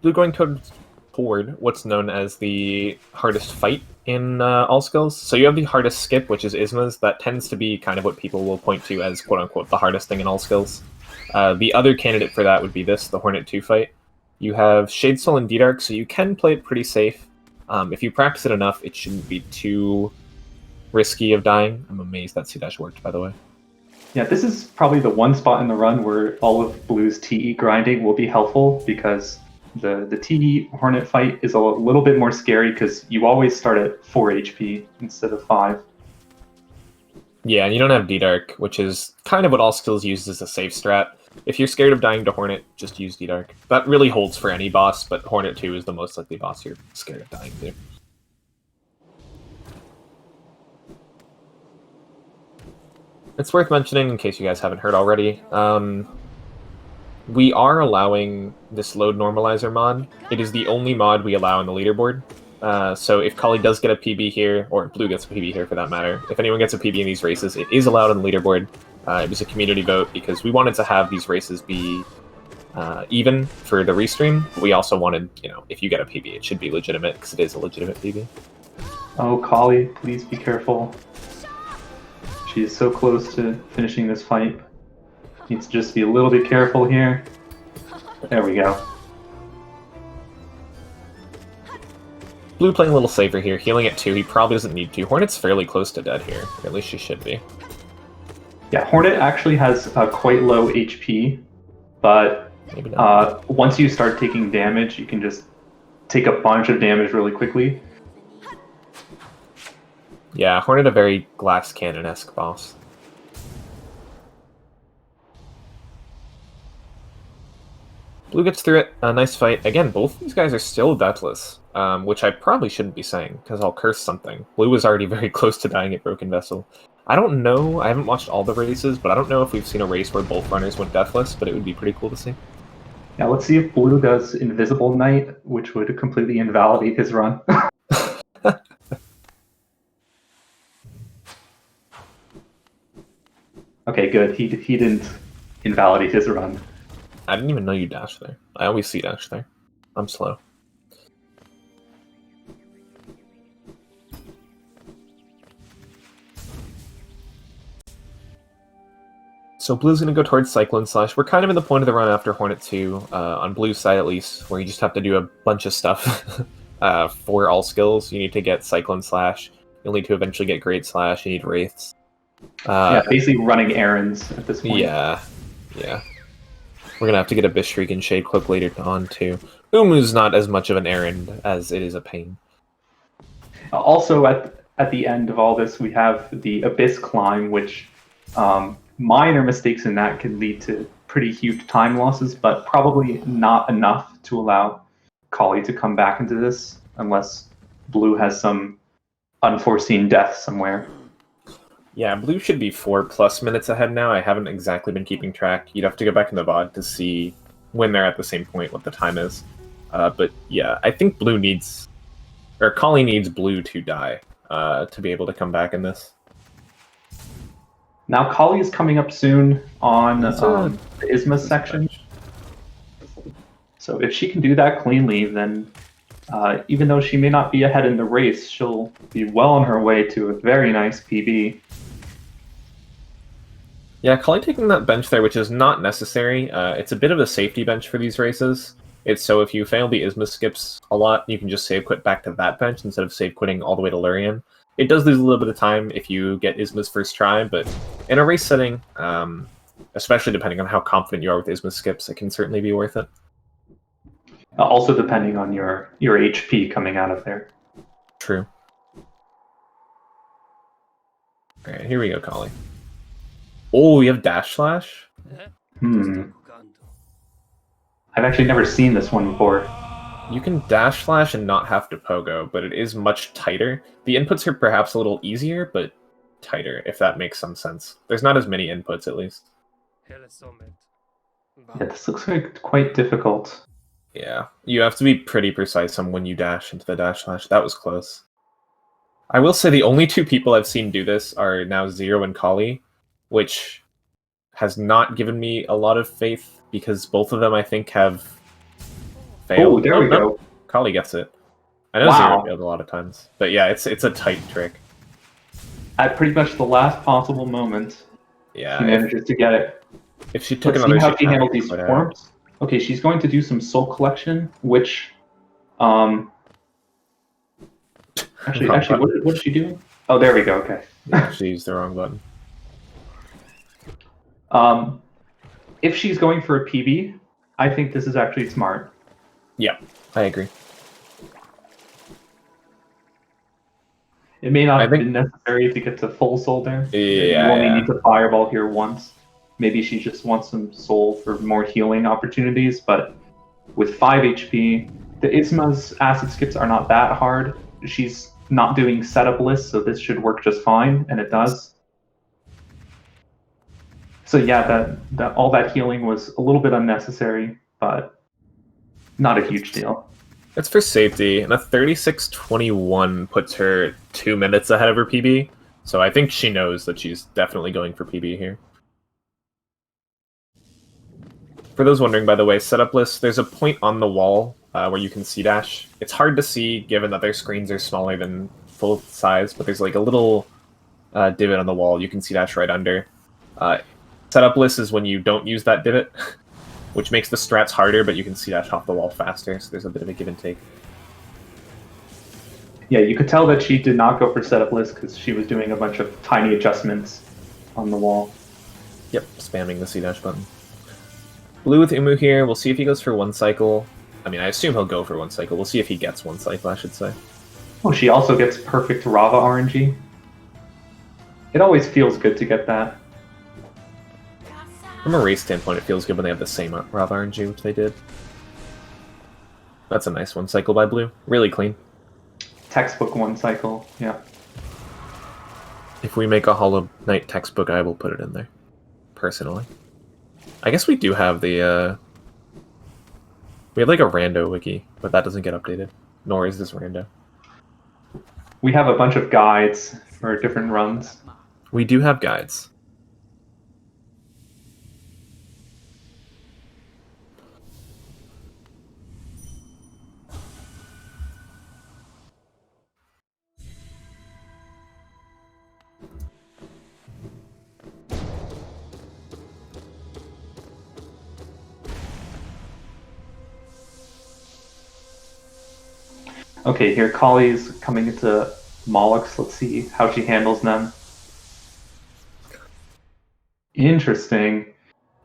Blue going toward what's known as the hardest fight in all skills. So you have the hardest skip, which is Isma's. That tends to be kind of what people will point to as quote-unquote the hardest thing in all skills. The other candidate for that would be this, the Hornet 2 fight. You have Shade Soul and D-Dark, so you can play it pretty safe. If you practice it enough, it shouldn't be too risky of dying. I'm amazed that C-Dash worked, by the way. Yeah, this is probably the one spot in the run where all of Blue's TE grinding will be helpful, because the TE Hornet fight is a little bit more scary because you always start at 4 HP instead of 5. Yeah, and you don't have D-Dark, which is kind of what all skills use as a safe strat. If you're scared of dying to Hornet, just use D-Dark. That really holds for any boss, but Hornet 2 is the most likely boss you're scared of dying to. It's worth mentioning, in case you guys haven't heard already, we are allowing this load normalizer mod. It is the only mod we allow on the leaderboard. So if Collie does get a PB here, or Blue gets a PB here for that matter, if anyone gets a PB in these races, it is allowed on the leaderboard. It was a community vote because we wanted to have these races be even for the restream. But we also wanted, if you get a PB, it should be legitimate because it is a legitimate PB. Oh, Collie, please be careful. She's so close to finishing this fight. Needs to just be a little bit careful here. There we go. Blue playing a little safer here, healing at 2. He probably doesn't need to. Hornet's fairly close to dead here. Or at least she should be. Yeah, Hornet actually has quite low HP, but once you start taking damage, you can just take a bunch of damage really quickly. Yeah, Hornet a very glass cannon-esque boss. Blue gets through it. A nice fight. Again, both of these guys are still deathless, which I probably shouldn't be saying, because I'll curse something. Blue was already very close to dying at Broken Vessel. I don't know, I haven't watched all the races, but I don't know if we've seen a race where both runners went deathless, but it would be pretty cool to see. Yeah, let's see if Blue does Invisible Knight, which would completely invalidate his run. Okay, good. He didn't invalidate his run. I didn't even know you dash there. I always see dash there. I'm slow. So blue's going to go towards Cyclone Slash. We're kind of in the point of the run after Hornet 2, on blue's side at least, where you just have to do a bunch of stuff for all skills. You need to get Cyclone Slash. You'll need to eventually get Great Slash. You need Wraiths. Yeah, basically running errands at this point. Yeah. We're going to have to get a Bishriek and Shade Cloak later on, too. Umu's not as much of an errand as it is a pain. Also, at the end of all this, we have the Abyss Climb, which minor mistakes in that can lead to pretty huge time losses, but probably not enough to allow Collie to come back into this, unless Blue has some unforeseen death somewhere. Yeah, blue should be 4+ minutes ahead now. I haven't exactly been keeping track. You'd have to go back in the VOD to see when they're at the same point, what the time is. But yeah, I think blue needs... Or Collie needs blue to die to be able to come back in this. Now Collie is coming up soon on the Isma section. So if she can do that cleanly, then even though she may not be ahead in the race, she'll be well on her way to a very nice PB. Yeah, Collie taking that bench there, which is not necessary. It's a bit of a safety bench for these races. It's so if you fail the Isma skips a lot, you can just save quit back to that bench instead of save quitting all the way to Lurian. It does lose a little bit of time if you get Isma's first try, but in a race setting, especially depending on how confident you are with Isma skips, it can certainly be worth it. Also depending on your HP coming out of there. True. Alright, here we go, Collie. Oh, you have Dash Slash? I've actually never seen this one before. You can Dash Slash and not have to Pogo, but it is much tighter. The inputs are perhaps a little easier, but tighter, if that makes some sense. There's not as many inputs, at least. Yeah, this looks like quite difficult. Yeah, you have to be pretty precise on when you dash into the Dash Slash. That was close. I will say the only two people I've seen do this are now Zero and Collie, which has not given me a lot of faith, because both of them, I think, have failed. Oh, there we go. Collie gets it. I know Zero failed a lot of times. But yeah, it's a tight trick. At pretty much the last possible moment, yeah, she manages to get it. If she took Let's another... see how she handled these forms. Okay, she's going to do some soul collection, which... Actually, what is she doing? Oh, there we go, okay. Yeah, she used the wrong button. If she's going for a PB, I think this is actually smart. Yeah, I agree. It may not have been necessary to get to full soul there. Yeah, you only need to fireball here once. Maybe she just wants some soul for more healing opportunities, but with 5 HP, the Isma's acid skips are not that hard. She's not doing setup lists, so this should work just fine, and it does. So yeah, that all that healing was a little bit unnecessary, but not a huge deal. It's for safety, and a 36:21 puts her 2 minutes ahead of her PB, so I think she knows that she's definitely going for PB here. For those wondering, by the way, setup list, there's a point on the wall where you can C-dash. It's hard to see given that their screens are smaller than full size, but there's like a little divot on the wall you can C-dash right under. Setup list is when you don't use that divot, which makes the strats harder, but you can C-dash off the wall faster, so there's a bit of a give and take. Yeah, you could tell that she did not go for setup list because she was doing a bunch of tiny adjustments on the wall. Yep, spamming the C-dash button. Blue with Umu here, we'll see if he goes for 1 cycle. I mean, I assume he'll go for 1 cycle. We'll see if he gets 1 cycle, I should say. Oh, she also gets perfect Rava RNG. It always feels good to get that. From a race standpoint, it feels good when they have the same Rava RNG, which they did. That's a nice 1 cycle by Blue. Really clean. Textbook 1 cycle, yeah. If we make a Hollow Knight textbook, I will put it in there. Personally. I guess we do have the, we have like a rando wiki, but that doesn't get updated. Nor is this rando. We have a bunch of guides for different runs. We do have guides. Okay, here Collie's coming into Molochs. Let's see how she handles them. Interesting.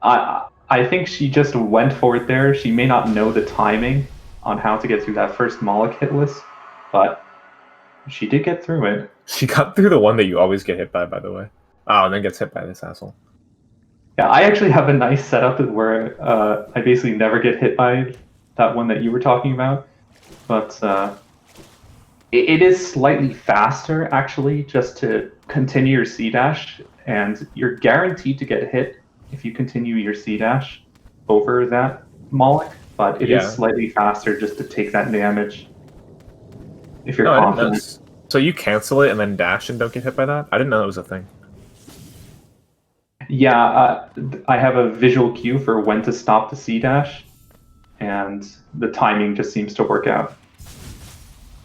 I think she just went for it there. She may not know the timing on how to get through that first Moloch hitless, but she did get through it. She got through the one that you always get hit by the way. Oh, and then gets hit by this asshole. Yeah, I actually have a nice setup where I basically never get hit by that one that you were talking about, but it is slightly faster actually just to continue your C dash, and you're guaranteed to get hit if you continue your C dash over that Moloch, but it is slightly faster just to take that damage if you're confident. So you cancel it and then dash and don't get hit by that? I didn't know that was a thing. Yeah, I have a visual cue for when to stop the C dash, and the timing just seems to work out.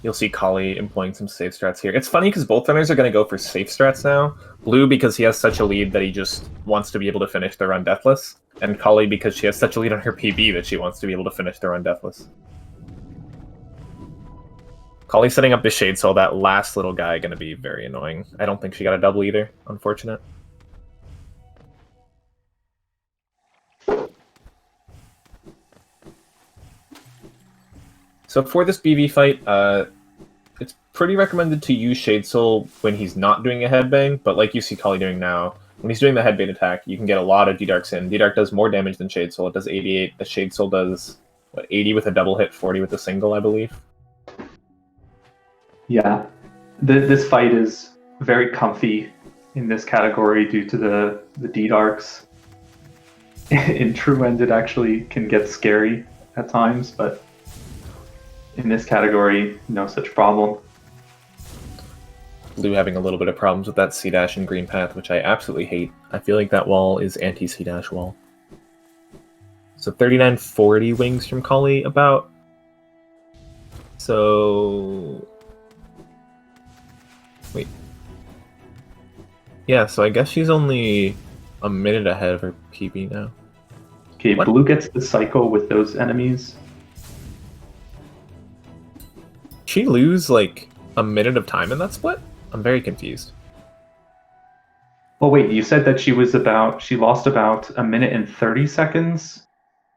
You'll see Collie employing some safe strats here. It's funny because both runners are going to go for safe strats now. Blue because he has such a lead that he just wants to be able to finish the run deathless, and Collie because she has such a lead on her PB that she wants to be able to finish the run deathless. Collie setting up the Shade Soul, that last little guy, going to be very annoying. I don't think she got a double either. Unfortunate. So for this BV fight, it's pretty recommended to use Shade Soul when he's not doing a headbang, but like you see Collie doing now, when he's doing the headbang attack, you can get a lot of D-Darks in. D-Dark does more damage than Shade Soul. It does 88. The Shade Soul does, what, 80 with a double hit, 40 with a single, I believe. Yeah, this fight is very comfy in this category due to the D-Darks. In True End, it actually can get scary at times, but in this category, no such problem. Blue having a little bit of problems with that C-Dash and Green Path, which I absolutely hate. I feel like that wall is anti-C-Dash wall. So 3940 wings from Collie, about. So... Wait. Yeah, so I guess she's only a minute ahead of her PB now. Okay, what? Blue gets the cycle with those enemies. She lose like a minute of time in that split? I'm very confused. Well, wait, you said that she lost about a minute and 30 seconds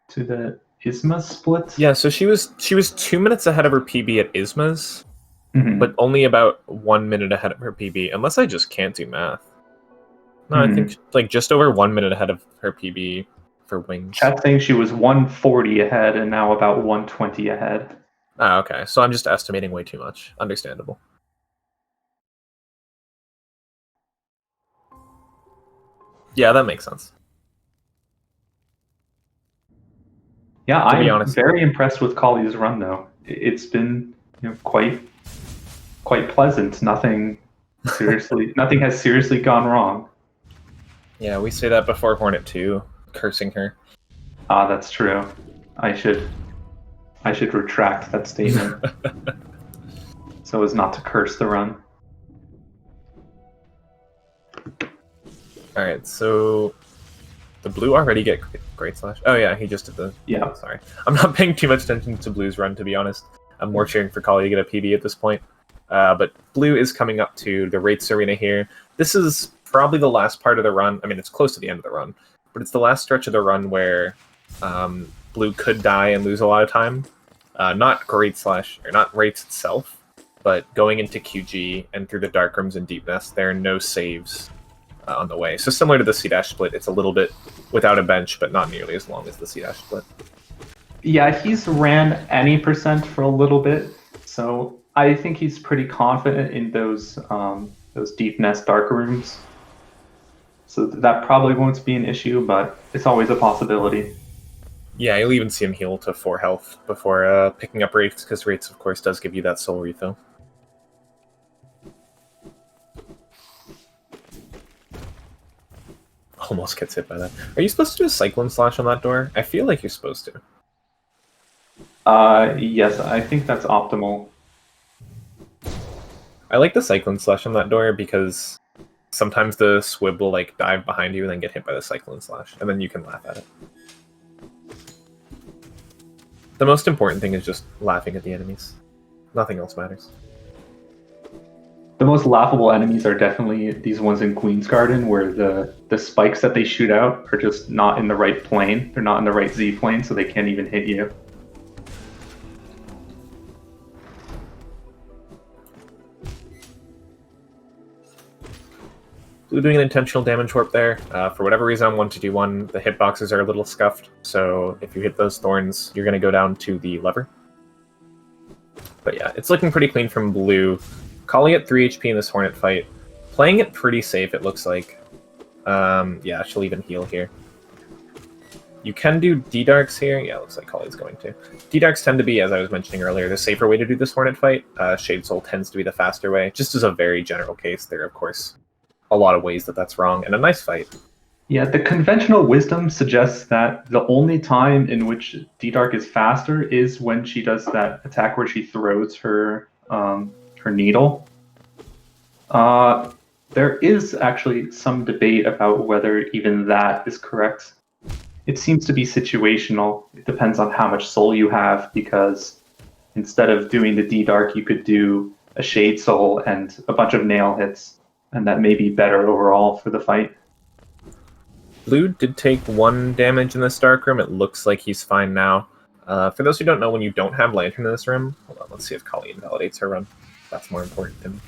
to the Isma split? Yeah, so she was 2 minutes ahead of her PB at Isma's, but only about 1 minute ahead of her PB, unless I just can't do math. No, I think like just over 1 minute ahead of her PB for wings. Chat's saying she was 140 ahead and now about 120 ahead. Ah, okay. So I'm just estimating way too much. Understandable. Yeah, that makes sense. Yeah, I'm very impressed with Collie's run, though. It's been quite pleasant. Nothing has seriously gone wrong. Yeah, we say that before Hornet 2, cursing her. Ah, that's true. I should retract that statement so as not to curse the run. Alright, so the Blue already get Great Slash? Oh yeah, he just did the... Yeah. Sorry. I'm not paying too much attention to Blue's run, to be honest. I'm more cheering for Collie to get a PB at this point. But Blue is coming up to the Wraiths Arena here. This is probably the last part of the run. I mean, it's close to the end of the run, but it's the last stretch of the run where Blue could die and lose a lot of time. Not Great Slash, or not Wraiths itself, but going into QG and through the Dark Rooms and Deep Nest, there are no saves on the way. So similar to the C-Dash split, it's a little bit without a bench, but not nearly as long as the C-Dash split. Yeah, he's ran any percent for a little bit, so I think he's pretty confident in those Deep Nest Dark Rooms. So that probably won't be an issue, but it's always a possibility. Yeah, you'll even see him heal to 4 health before picking up Wraiths, because Wraiths, of course, does give you that soul refill. Almost gets hit by that. Are you supposed to do a Cyclone Slash on that door? I feel like you're supposed to. Yes, I think that's optimal. I like the Cyclone Slash on that door because sometimes the Swib will like dive behind you and then get hit by the Cyclone Slash, and then you can laugh at it. The most important thing is just laughing at the enemies. Nothing else matters. The most laughable enemies are definitely these ones in Queen's Garden, where the spikes that they shoot out are just not in the right plane. They're not in the right Z plane, so they can't even hit you. Blue doing an intentional damage warp there. For whatever reason on 1-2-1, the hitboxes are a little scuffed, so if you hit those thorns, you're going to go down to the lever. But yeah, it's looking pretty clean from Blue. Collie at 3 HP in this Hornet fight. Playing it pretty safe, it looks like. Yeah, she'll even heal here. You can do D-Darks here. Yeah, looks like Collie's going to. D-Darks tend to be, as I was mentioning earlier, the safer way to do this Hornet fight. Shade Soul tends to be the faster way. Just as a very general case, there are, of course, a lot of ways that that's wrong, and a nice fight. Yeah, the conventional wisdom suggests that the only time in which D-Dark is faster is when she does that attack where she throws her her needle. There is actually some debate about whether even that is correct. It seems to be situational. It depends on how much soul you have, because instead of doing the D-Dark, you could do a Shade Soul and a bunch of nail hits, and that may be better overall for the fight. Blue did take 1 damage in this dark room. It looks like he's fine now. For those who don't know, when you don't have Lantern in this room... Hold on, let's see if Collie invalidates her run. That's more important than...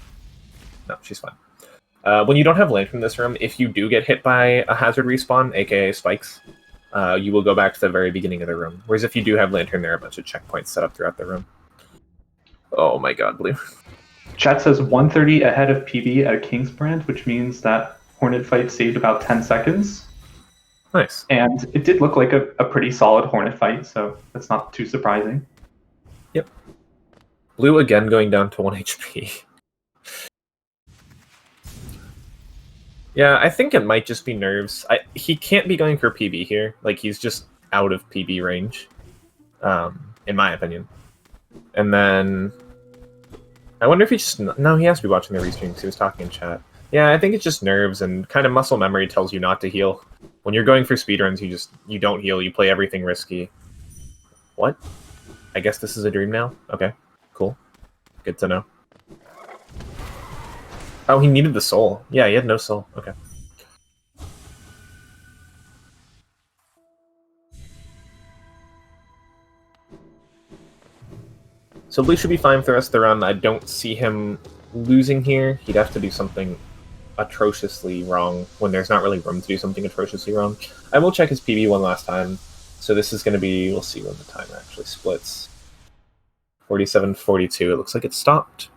No, she's fine. When you don't have Lantern in this room, if you do get hit by a hazard respawn, aka spikes, you will go back to the very beginning of the room. Whereas if you do have Lantern, there are a bunch of checkpoints set up throughout the room. Oh my god, Blue. Chat says 130 ahead of PB at Kingsbrand, which means that Hornet fight saved about 10 seconds. Nice. And it did look like a pretty solid Hornet fight, so that's not too surprising. Yep. Blue again going down to 1 HP. Yeah, I think it might just be nerves. He can't be going for PB here. Like, he's just out of PB range, in my opinion. And then... I wonder if he just... No, he has to be watching the restream because he was talking in chat. Yeah, I think it's just nerves and kind of muscle memory tells you not to heal. When you're going for speedruns, you don't heal, you play everything risky. What? I guess this is a dream now? Okay, cool. Good to know. Oh, he needed the soul. Yeah, he had no soul. Okay. So Blue should be fine for the rest of the run. I don't see him losing here. He'd have to do something atrociously wrong when there's not really room to do something atrociously wrong. I will check his PB one last time. So this is going to be... We'll see when the timer actually splits. 47-42. It looks like it stopped.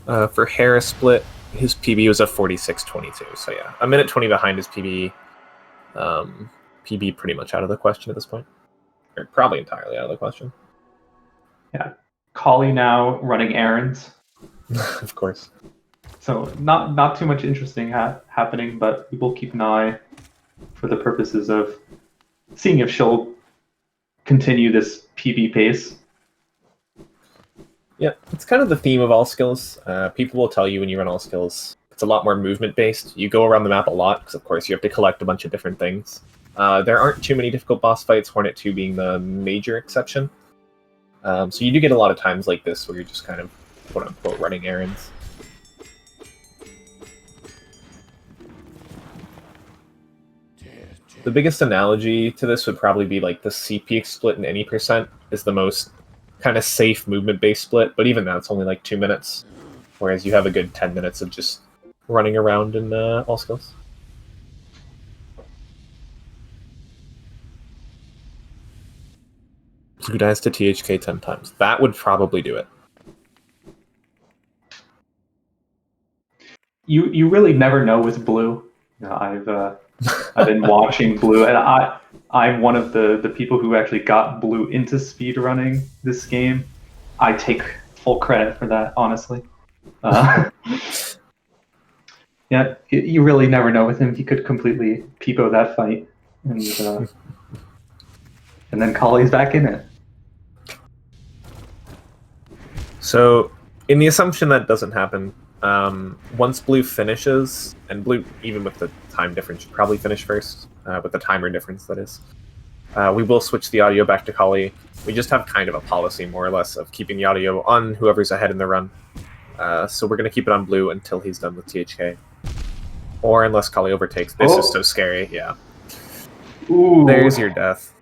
For Harris split, his PB was a 46-22. So yeah, a minute 20 behind his PB. PB pretty much out of the question at this point. Or probably entirely out of the question. Yeah. Collie now running errands. Of course. So not too much interesting happening, but we will keep an eye for the purposes of seeing if she'll continue this PB pace. Yeah, it's kind of the theme of all skills. People will tell you when you run all skills, it's a lot more movement-based. You go around the map a lot, because of course you have to collect a bunch of different things. There aren't too many difficult boss fights, Hornet 2 being the major exception. So you do get a lot of times like this where you're just kind of, quote-unquote, running errands. The biggest analogy to this would probably be like the CP split in any percent is the most kind of safe movement-based split, but even that's only like 2 minutes, whereas you have a good 10 minutes of just running around in all skills. Blue dies to THK 10 times. That would probably do it. You really never know with Blue. You know, I've been watching Blue, and I'm one of the people who actually got Blue into speedrunning this game. I take full credit for that, honestly. Yeah, you really never know with him. He could completely peepo that fight, and then Collie's back in it. So, in the assumption that doesn't happen, once Blue finishes, and Blue, even with the time difference, should probably finish first, with the timer difference, that is. We will switch the audio back to Collie. We just have kind of a policy, more or less, of keeping the audio on whoever's ahead in the run. So we're going to keep it on Blue until he's done with THK. Or unless Collie overtakes. This is so scary, yeah. Ooh. There's your death.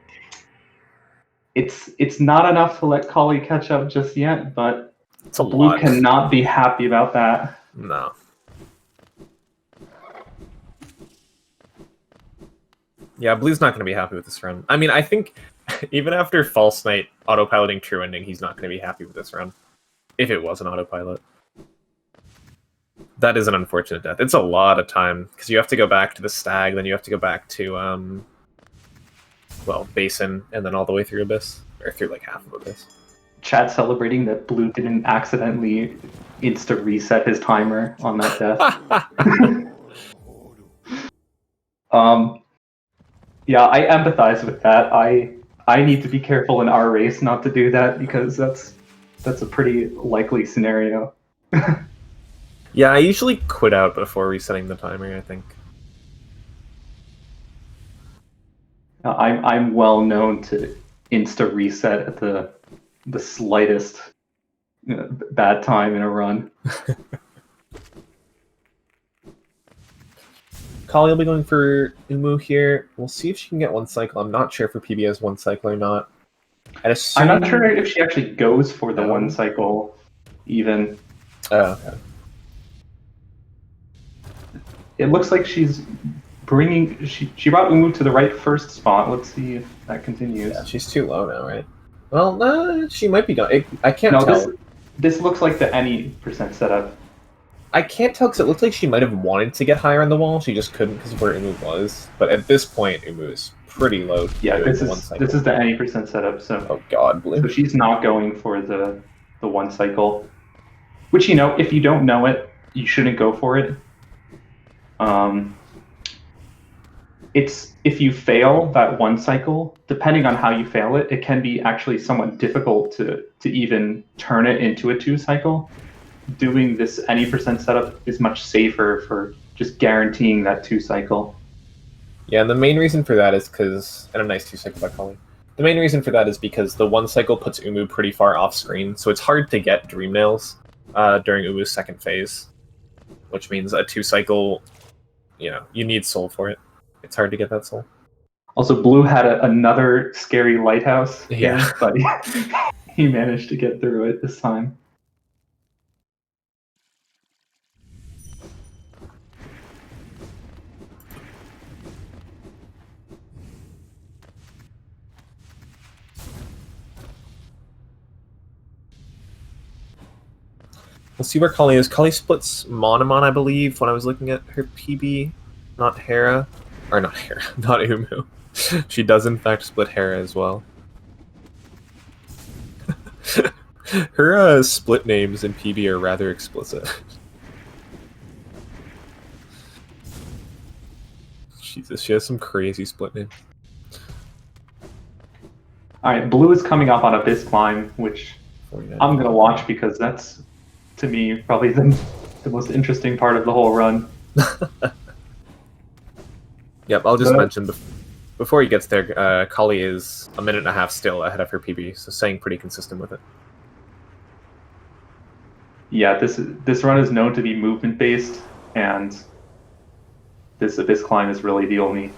It's not enough to let Collie catch up just yet, but it's a Blue lot. cannot be happy about that. No. Yeah, Blue's not going to be happy with this run. I mean, I think even after False Knight autopiloting True Ending, he's not going to be happy with this run. If it was an autopilot. That is an unfortunate death. It's a lot of time, because you have to go back to the Stag, then you have to go back to, well, Basin, and then all the way through Abyss. Or through, like, half of Abyss. Chat celebrating that Blue didn't accidentally insta-reset his timer on that death. Yeah, I empathize with that. I need to be careful in our race not to do that, because that's a pretty likely scenario. Yeah, I usually quit out before resetting the timer, I think. I'm well known to insta reset at the slightest bad time in a run. Collie will be going for Umu here. We'll see if she can get one cycle. I'm not sure if her PB has one cycle or not. I'm not sure if she actually goes for the one cycle, even. Oh, okay. It looks like she's bringing... She brought Umu to the right first spot. Let's see if that continues. Yeah, she's too low now, right? Well, she might be going... I can't tell. This looks like the any % setup. I can't tell because it looked like she might have wanted to get higher on the wall. She just couldn't because of where Umu was. But at this point, Umu is pretty low. Yeah, this is the any % setup. So oh god, Blue. So she's not going for the one cycle, which, you know, if you don't know it, you shouldn't go for it. It's if you fail that one cycle, depending on how you fail it, it can be actually somewhat difficult to even turn it into a 2 cycle. Doing this any % setup is much safer for just guaranteeing that 2 cycle. Yeah, and the main reason for that is because... And a nice 2 cycle by Collie. The main reason for that is because the 1 cycle puts Umu pretty far off screen, so it's hard to get Dream Nails during Umu's second phase. Which means a 2 cycle, you know, you need soul for it. It's hard to get that soul. Also, Blue had another scary lighthouse, yeah, but he managed to get through it this time. We'll see where Collie is. Collie splits Monomon, I believe, when I was looking at her PB. Not Hera. Or not Hera, not Umu. She does, in fact, split Hera as well. Her split names in PB are rather explicit. Jesus, she has some crazy split names. Alright, Blue is coming up on Abyss Climb, which I'm going to watch because that's, to me, probably the most interesting part of the whole run. Yep, I'll just mention, before he gets there, Collie is a minute and a half still ahead of her PB, so staying pretty consistent with it. Yeah, this run is known to be movement-based, and this Abyss Climb is really the only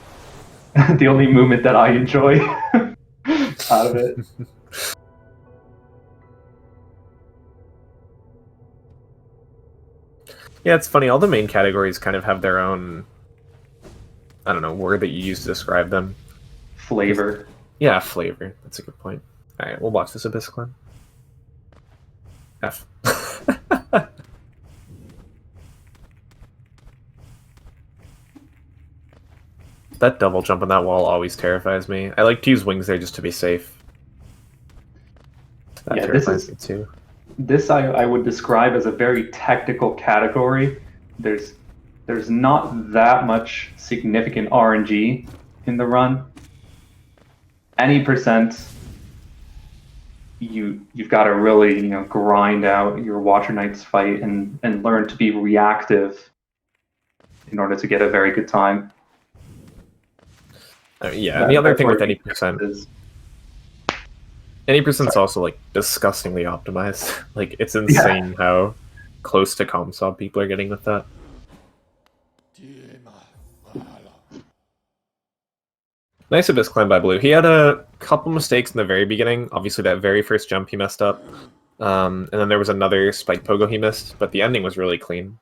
movement that I enjoy out of it. Yeah, it's funny, all the main categories kind of have their own, I don't know, word that you use to describe them. Flavor. Yeah, flavor. That's a good point. Alright, we'll watch this Abyss Climb. F. That double jump on that wall always terrifies me. I like to use wings there just to be safe. That terrifies me too. This I would describe as a very technical category. There's not that much significant RNG in the run. Any %, you've got to really grind out your Watcher Knight's fight and learn to be reactive in order to get a very good time. Yeah, and the other thing with any percent, is any percent's also like disgustingly optimized. Like it's insane how close to ComSob people are getting with that. Nice abyss climb by Blue. He had a couple mistakes in the very beginning. Obviously, that very first jump he messed up. And then there was another spike pogo he missed, but the ending was really clean.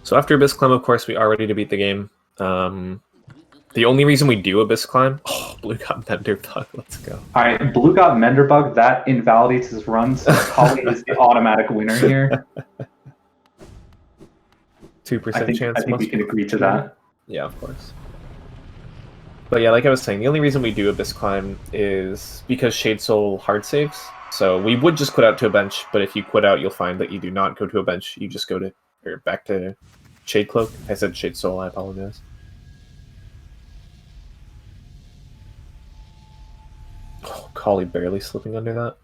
So after Abyss Climb, of course, we are ready to beat the game. The only reason we do Abyss Climb... Oh, Blue got Menderbug. Let's go. Alright, Blue got Menderbug. That invalidates his run, so Collie is the automatic winner here. 2% chance. I think we can agree to that. Yeah, of course. But yeah, like I was saying, the only reason we do Abyss Climb is because Shade Soul hard saves. So we would just quit out to a bench, but if you quit out, you'll find that you do not go to a bench. You just go to, or back to Shade Cloak. I said Shade Soul, I apologize. Oh, Collie barely slipping under that.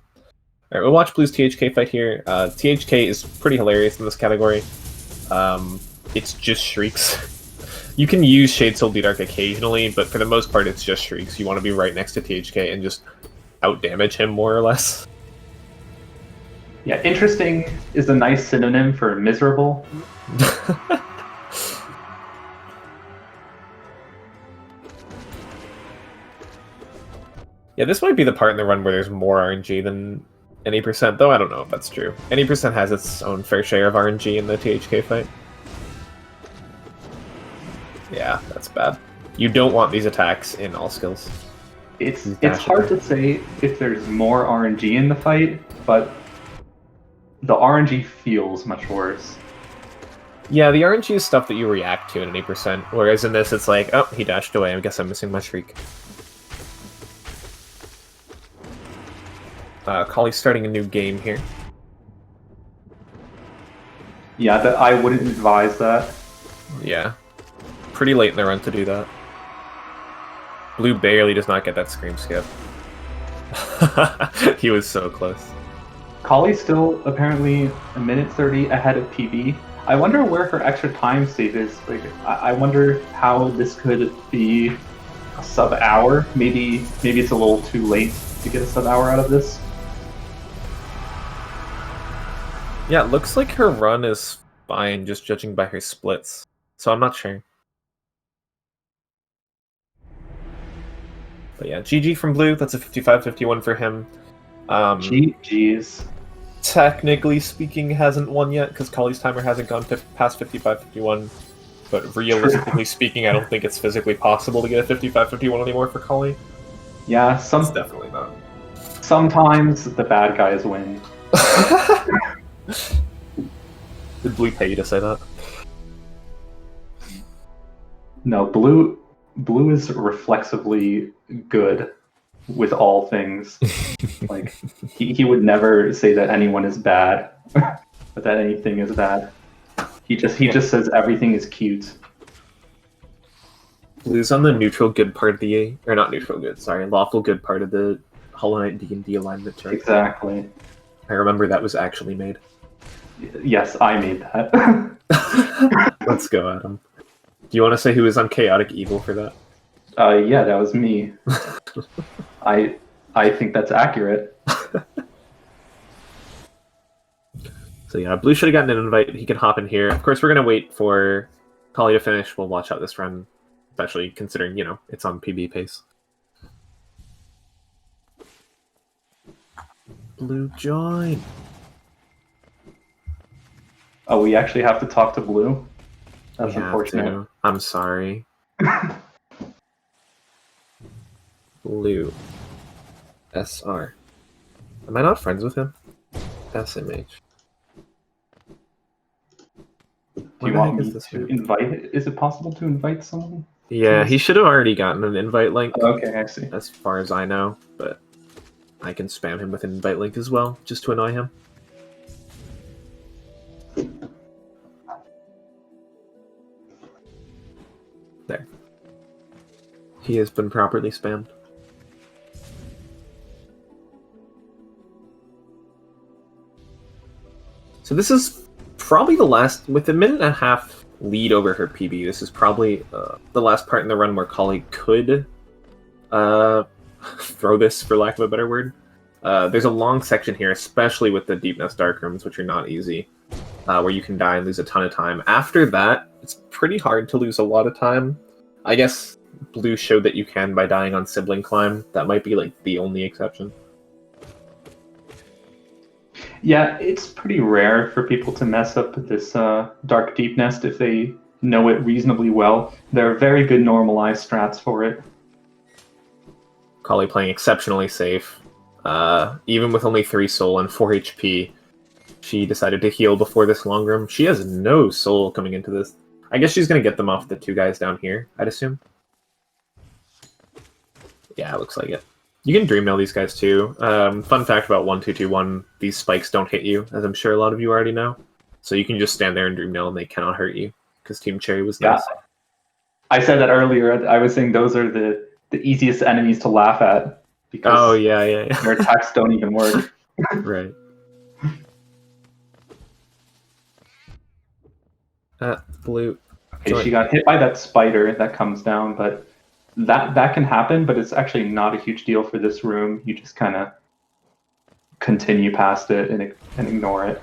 Alright, we'll watch Blue's THK fight here. THK is pretty hilarious in this category. It's just Shrieks. You can use Shade Soul Dark occasionally, but for the most part it's just Shrieks. You want to be right next to THK and just out-damage him, more or less. Yeah, interesting is a nice synonym for miserable. Yeah, this might be the part in the run where there's more RNG than any percent, though I don't know if that's true. Any percent has its own fair share of RNG in the THK fight. Yeah, that's bad. You don't want these attacks in all skills. It's hard to say if there's more RNG in the fight, but the RNG feels much worse. Yeah, the RNG is stuff that you react to at any percent, whereas in this it's like, oh, he dashed away, I guess I'm missing my shriek. Collie's starting a new game here. Yeah, I wouldn't advise that. Yeah. Pretty late in the run to do that. Blue barely does not get that scream skip. He was so close. Collie's still apparently a minute 30 ahead of PB. I wonder where her extra time save is. Like, I wonder how this could be a sub-hour. Maybe it's a little too late to get a sub-hour out of this. Yeah, it looks like her run is fine, just judging by her splits. So I'm not sure. But yeah, GG from Blue. That's a 55-51 for him. GG's. Technically speaking, hasn't won yet, because Collie's timer hasn't gone past 55-51. But realistically speaking, I don't think it's physically possible to get a 55-51 anymore for Collie. Yeah, It's definitely not. Sometimes the bad guys win. Did Blue pay you to say that? No, Blue is reflexively good with all things. Like he would never say that anyone is bad, but that anything is bad. He just says everything is cute. Blue's on the neutral good part of the, or not neutral good, sorry, lawful good part of the Hollow Knight D&D alignment chart. Exactly. I remember that was actually made. Yes, I made that. Let's go, Adam. Do you want to say who is on Chaotic Evil for that? Yeah, that was me. I think that's accurate. So yeah, Blue should have gotten an invite. He can hop in here. Of course, we're going to wait for Collie to finish. We'll watch out this run, especially considering, you know, it's on PB pace. Blue join. Oh, we actually have to talk to Blue? That's unfortunate. I'm sorry. Blue. SR. Am I not friends with him? SMH. Do you want me to invite? Is it possible to invite someone? Yeah, he should have already gotten an invite link. Okay, I see. As far as I know, but I can spam him with an invite link as well, just to annoy him. There. He has been properly spammed. So this is probably the last, with a minute and a half lead over her PB. This is probably the last part in the run where Collie could throw this, for lack of a better word. There's a long section here, especially with the Deep Nest Dark Rooms, which are not easy, where you can die and lose a ton of time. After that, it's pretty hard to lose a lot of time. I guess Blue showed that you can by dying on Sibling Climb. That might be like the only exception. Yeah, it's pretty rare for people to mess up this Dark Deep Nest if they know it reasonably well. There are very good normalized strats for it. Collie playing exceptionally safe. Even with only 3 soul and 4 HP, she decided to heal before this long room. She has no soul coming into this. I guess she's going to get them off the 2 guys down here, I'd assume. Yeah, it looks like it. You can dream mail these guys too. Fun fact about 1-2-2-1, these spikes don't hit you, as I'm sure a lot of you already know. So you can just stand there and dream mail and they cannot hurt you, because Team Cherry was nice. I said that earlier. I was saying those are the easiest enemies to laugh at, because their attacks don't even work. Right. Blue. Okay, she got hit by that spider that comes down, but that can happen, but it's actually not a huge deal for this room. You just kind of continue past it and ignore it.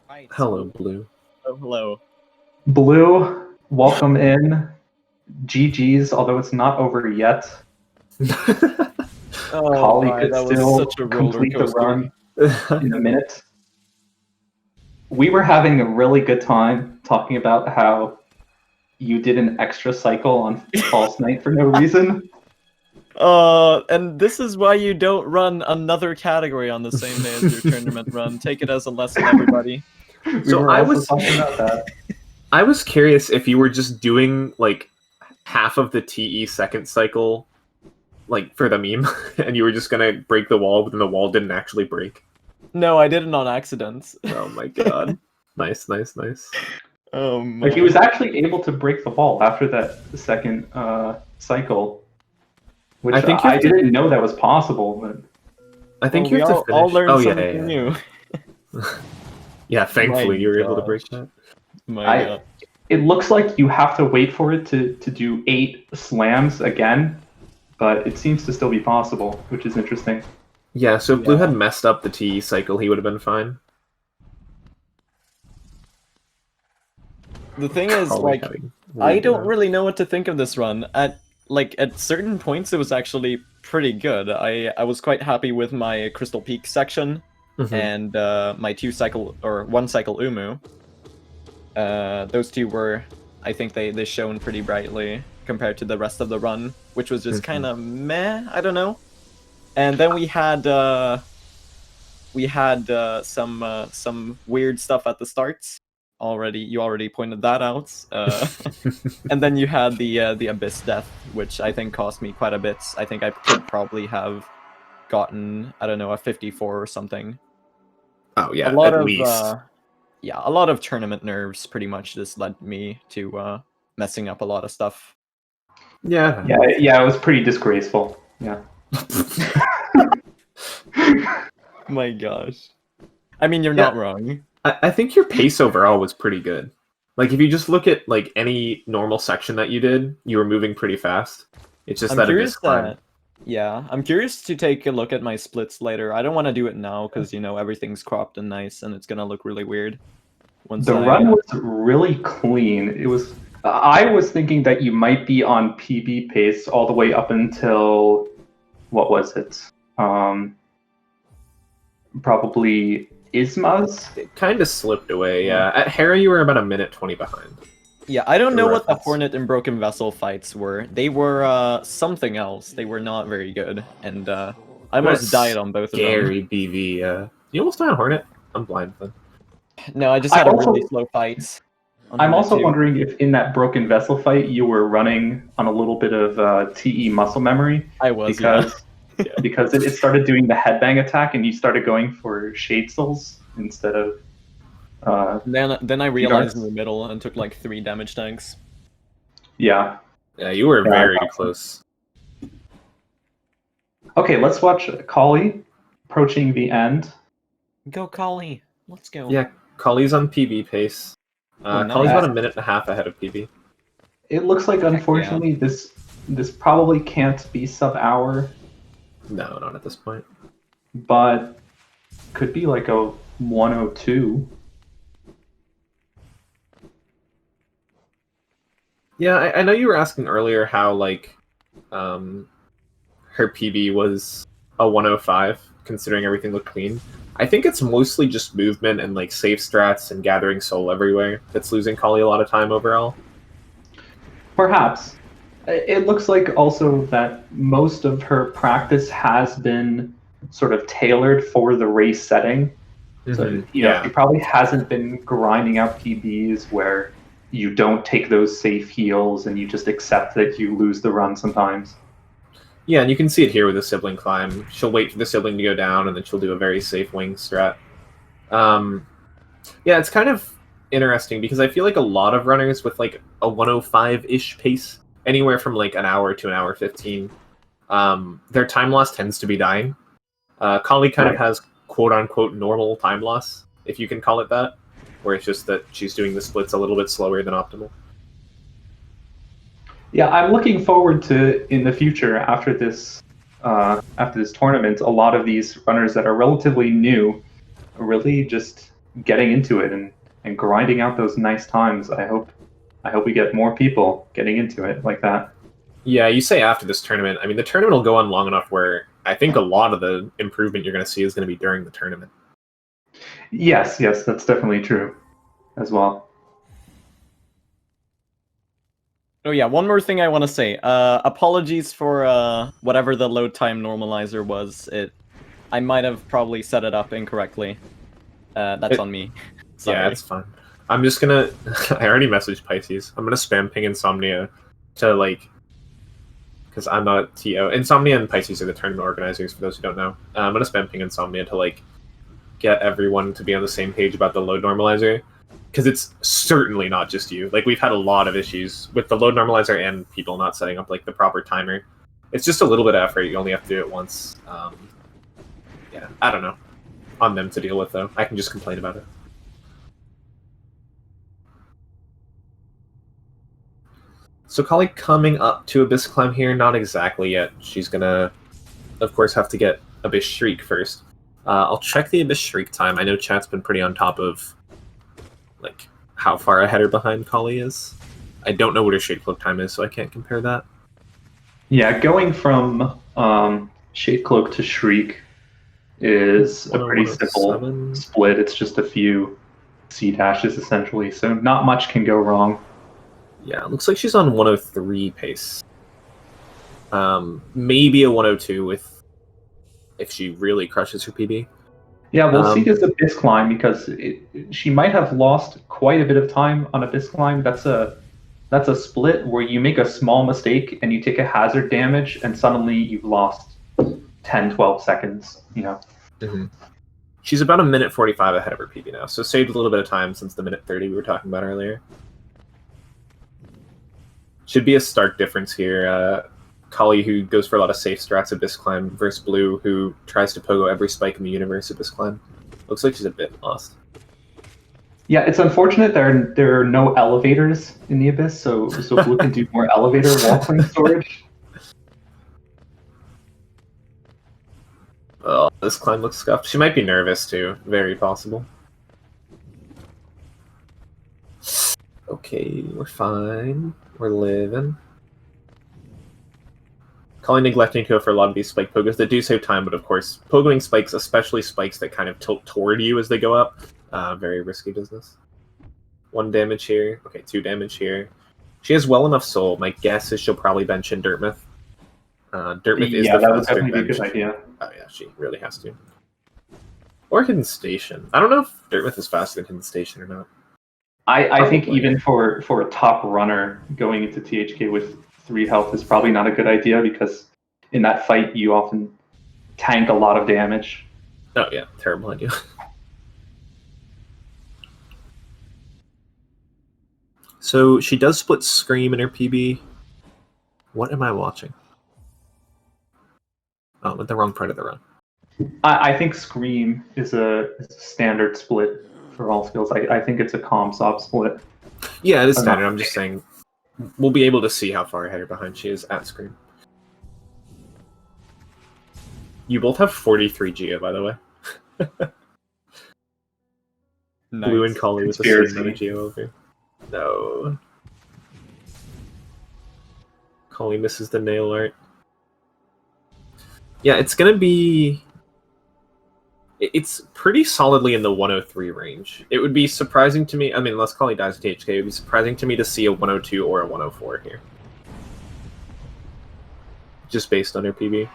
Right. Hello, Blue. Oh, hello. Blue, welcome in. GG's, although it's not over yet. Oh, Collie my, could that still was such a roller complete the coaster. run in a minute. We were having a really good time talking about how you did an extra cycle on False Night for no reason. And this is why you don't run another category on the same day as your tournament run. Take it as a lesson, everybody. So I was talking about that. I was curious if you were just doing like half of the TE second cycle, like for the meme, and you were just gonna break the wall, but then the wall didn't actually break. No, I did it on accident. Oh my god! Nice. Like he was actually able to break the wall after that second cycle, which I think I didn't know that was possible. But I think we you have to finish. all learned oh something yeah. new. Yeah, thankfully My you were able to gosh. break that. My God. it looks like you have to wait for it to do 8 slams again, but it seems to still be possible, which is interesting. Yeah, so if Blue Yeah. had messed up the TE cycle, he would have been fine. The thing is, Probably like, having I weird don't enough. really know what to think of this run. At certain points, it was actually pretty good. I was quite happy with my Crystal Peak section Mhm. and my 1 cycle Umu. Those two were, I think they shone pretty brightly compared to the rest of the run, which was just kind of meh. I don't know. And then we had some weird stuff at the start. You already pointed that out. And then you had the Abyss Death, which I think cost me quite a bit. I think I could probably have gotten, I don't know, a 54 or something. Oh yeah, A lot at of least. yeah, a lot of tournament nerves pretty much just led me to messing up a lot of stuff. Yeah. Yeah, it was pretty disgraceful. Yeah. My gosh. I mean, you're Yeah. not wrong. I think your pace overall was pretty good. Like if you just look at like any normal section that you did, you were moving pretty fast. It's just I'm that curious Abyss Climb. that. Yeah, I'm curious to take a look at my splits later. I don't want to do it now because everything's cropped and nice, and it's gonna look really weird. The run was really clean. It was. I was thinking that you might be on PB pace all the way up until, what was it? Probably Isma's. It kind of slipped away. Yeah, at Hera you were about a minute 20 behind. Yeah, I don't For know what the reference. Hornet and Broken Vessel fights were. They were something else. They were not very good, and I almost died on both of them. Scary BV. You almost died on Hornet. I'm blind then. No, I just I had a also- really slow fight. on I'm Hornet also 2. wondering if in that Broken Vessel fight you were running on a little bit of TE muscle memory I was, because yeah. because it started doing the headbang attack and you started going for Shade Souls instead of. Then I realized in Darts. the middle and took like 3 damage tanks. Yeah. Yeah, you were Yeah, I very thought so. close. Okay, let's watch Collie approaching the end. Go Collie, let's go. Yeah, Collie's on PB pace. Oh, Collie's nice. about a minute and a half ahead of PB. It looks like, yeah. unfortunately, this probably can't be sub-hour, No, not at this point. but could be like a 102. Yeah, I know you were asking earlier how like her PB was a 105, considering everything looked clean. I think it's mostly just movement and like safe strats and gathering soul everywhere that's losing Collie a lot of time overall. Perhaps. It looks like also that most of her practice has been sort of tailored for the race setting. So, Yeah. she probably hasn't been grinding out PBs where you don't take those safe heals and you just accept that you lose the run sometimes. Yeah, and you can see it here with the sibling climb. She'll wait for the sibling to go down, and then she'll do a very safe wing strat. Yeah, it's kind of interesting because I feel like a lot of runners with like a 105-ish pace, anywhere from like an hour to an hour 15, their time loss tends to be dying. Collie kind of has quote-unquote normal time loss, if you can call it that, where it's just that she's doing the splits a little bit slower than optimal. Yeah, I'm looking forward to, in the future, after this tournament, a lot of these runners that are relatively new really just getting into it and grinding out those nice times. I hope we get more people getting into it like that. Yeah, you say after this tournament. I mean, the tournament will go on long enough where I think a lot of the improvement you're going to see is going to be during the tournament. Yes, that's definitely true as well. Oh yeah, one more thing I want to say. Apologies for whatever the load time normalizer was. I might have probably set it up incorrectly. That's on me. Sorry. Yeah, it's fine. I'm just gonna. I already messaged Pisces. I'm gonna spam ping Insomnia to like, because I'm not TO. Insomnia and Pisces are the tournament organizers. For those who don't know, I'm gonna spam ping Insomnia to like get everyone to be on the same page about the load normalizer, because it's certainly not just you. Like, we've had a lot of issues with the load normalizer and people not setting up like the proper timer. It's just a little bit of effort. You only have to do it once. Yeah, I don't know. On them to deal with, though. I can just complain about it. So Collie coming up to Abyss Climb here, not exactly yet. She's gonna, of course, have to get Abyss Shriek first. I'll check the Abyss Shriek time. I know chat's been pretty on top of like how far ahead or behind Collie is. I don't know what her Shade Cloak time is, so I can't compare that. Yeah, going from Shade Cloak to Shriek is a pretty simple split. It's just a few C dashes essentially, so not much can go wrong. Yeah, it looks like she's on 103 pace. Maybe a 102 if she really crushes her PB. Yeah, we'll see this Abyss Climb because she might have lost quite a bit of time on Abyss Climb. That's a split where you make a small mistake and you take a hazard damage and suddenly you've lost 10, 12 seconds, Mm-hmm. She's about a minute 45 ahead of her PB now, so saved a little bit of time since the minute 30 we were talking about earlier. Should be a stark difference here. Collie, who goes for a lot of safe strats Abyss Climb, versus Blue, who tries to pogo every spike in the universe Abyss Climb. Looks like she's a bit lost. Yeah, it's unfortunate there are no elevators in the Abyss, so Blue can do more elevator wall storage. Oh, this climb looks scuffed. She might be nervous too. Very possible. Okay, we're fine. We're living. Collie neglecting to go for a lot of these spike pogos that do save time, but of course, pogoing spikes, especially spikes that kind of tilt toward you as they go up, very risky business. 1 damage here. Okay, 2 damage here. She has well enough soul. My guess is she'll probably bench in Dirtmouth. Dirtmouth is the that would faster definitely be a bench. good idea. Oh yeah, she really has to. Or Hidden Station. I don't know if Dirtmouth is faster than Hidden Station or not. I think even for a top runner going into THK with 3 health is probably not a good idea because in that fight you often tank a lot of damage. Oh yeah, terrible idea. So she does split Scream in her PB. What am I watching? Oh, I'm at the wrong part of the run. I think Scream is a standard split for all skills. I think it's a comp op split. Yeah, it is standard. I'm just saying we'll be able to see how far ahead or behind she is at screen. You both have 43 Geo, by the way. Nice. Blue and Collie with the same amount of Geo over. No. Collie misses the nail art. Yeah, it's gonna be... It's pretty solidly in the 103 range. It would be surprising to me, I mean, unless Collie dies at THK, it would be surprising to me to see a 102 or a 104 here. Just based on her PB.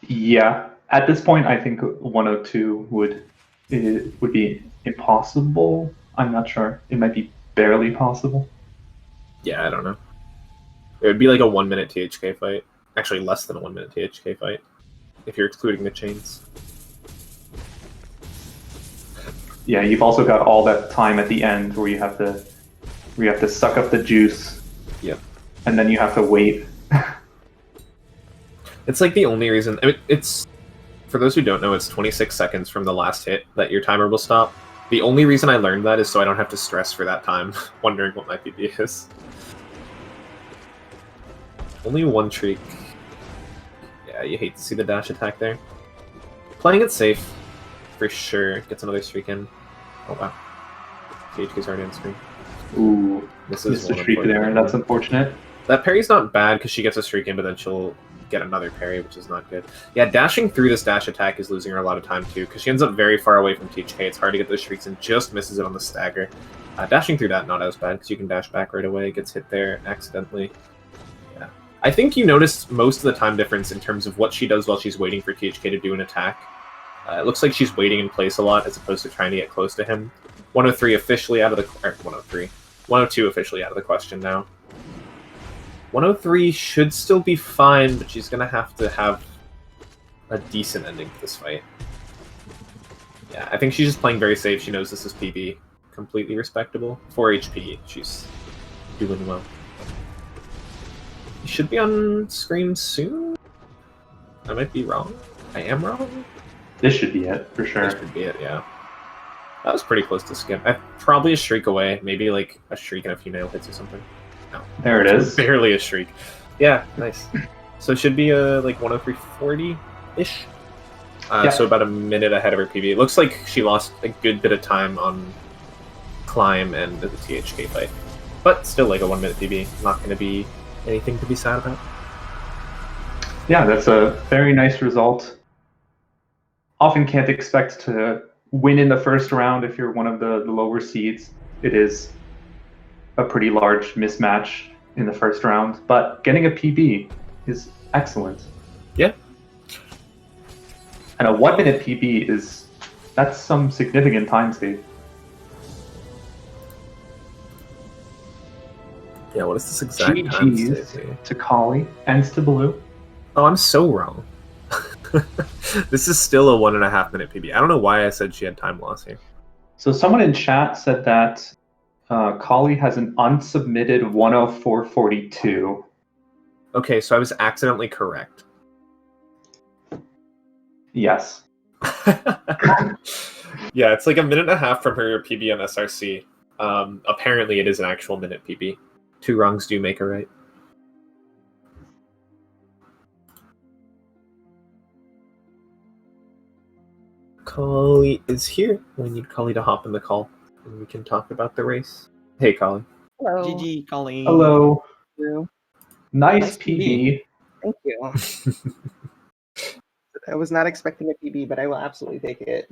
Yeah, at this point, I think 102 would be impossible. I'm not sure. It might be barely possible. Yeah, I don't know. It would be like a 1 minute THK fight. Actually, less than a 1 minute THK fight. If you're excluding the chains. Yeah, you've also got all that time at the end where you have to suck up the juice. Yep. And then you have to wait. It's like the only reason... I mean, it's... For those who don't know, it's 26 seconds from the last hit that your timer will stop. The only reason I learned that is so I don't have to stress for that time, wondering what my PB is. Only one shriek. Yeah, you hate to see the dash attack there. Playing it safe, for sure. Gets another streak in. Oh wow. THK's already on screen. Ooh, This is missed a streak there. That's unfortunate. That parry's not bad because she gets a streak in, but then she'll get another parry, which is not good. Yeah, dashing through this dash attack is losing her a lot of time too, because she ends up very far away from THK. It's hard to get those shrieks and just misses it on the stagger. Dashing through that, not as bad, because you can dash back right away. Gets hit there accidentally. Yeah. I think you noticed most of the time difference in terms of what she does while she's waiting for THK to do an attack. It looks like she's waiting in place a lot as opposed to trying to get close to him. 103 officially out of the... 102 officially out of the question now. 103 should still be fine, but she's going to have a decent ending to this fight. Yeah, I think she's just playing very safe. She knows this is PB. Completely respectable. 4 HP. She's doing well. She should be on screen soon? I might be wrong. I am wrong? This should be it, for sure. This should be it, yeah. That was pretty close to skip. Probably a shriek away. Maybe like a shriek and a few nail hits or something. No. There it is. Barely a shriek. Yeah, nice. So it should be like 103.40-ish. Yeah. So about a minute ahead of her PB. It looks like she lost a good bit of time on climb and the THK fight. But still like a 1 minute PB. Not going to be anything to be sad about. Yeah, that's a very nice result. Often can't expect to win in the first round if you're one of the lower seeds. It is a pretty large mismatch in the first round, but getting a PB is excellent. Yeah. And a 1 minute PB that's some significant time save. Yeah, what is this exact time GG's save? to Collie, ends to Blue. Oh, I'm so wrong. This is still a 1.5 minute PB. I don't know why I said she had time loss here. So someone in chat said that Collie has an unsubmitted 104.42. Okay, so I was accidentally correct. Yes. Yeah, it's like a minute and a half from her PB on SRC. Apparently it is an actual minute PB. 2 wrongs do make a right. Collie is here. We need Collie to hop in the call, and we can talk about the race. Hey, Collie. Hello. GG, Collie. Hello. You. Nice PB. Thank you. I was not expecting a PB, but I will absolutely take it.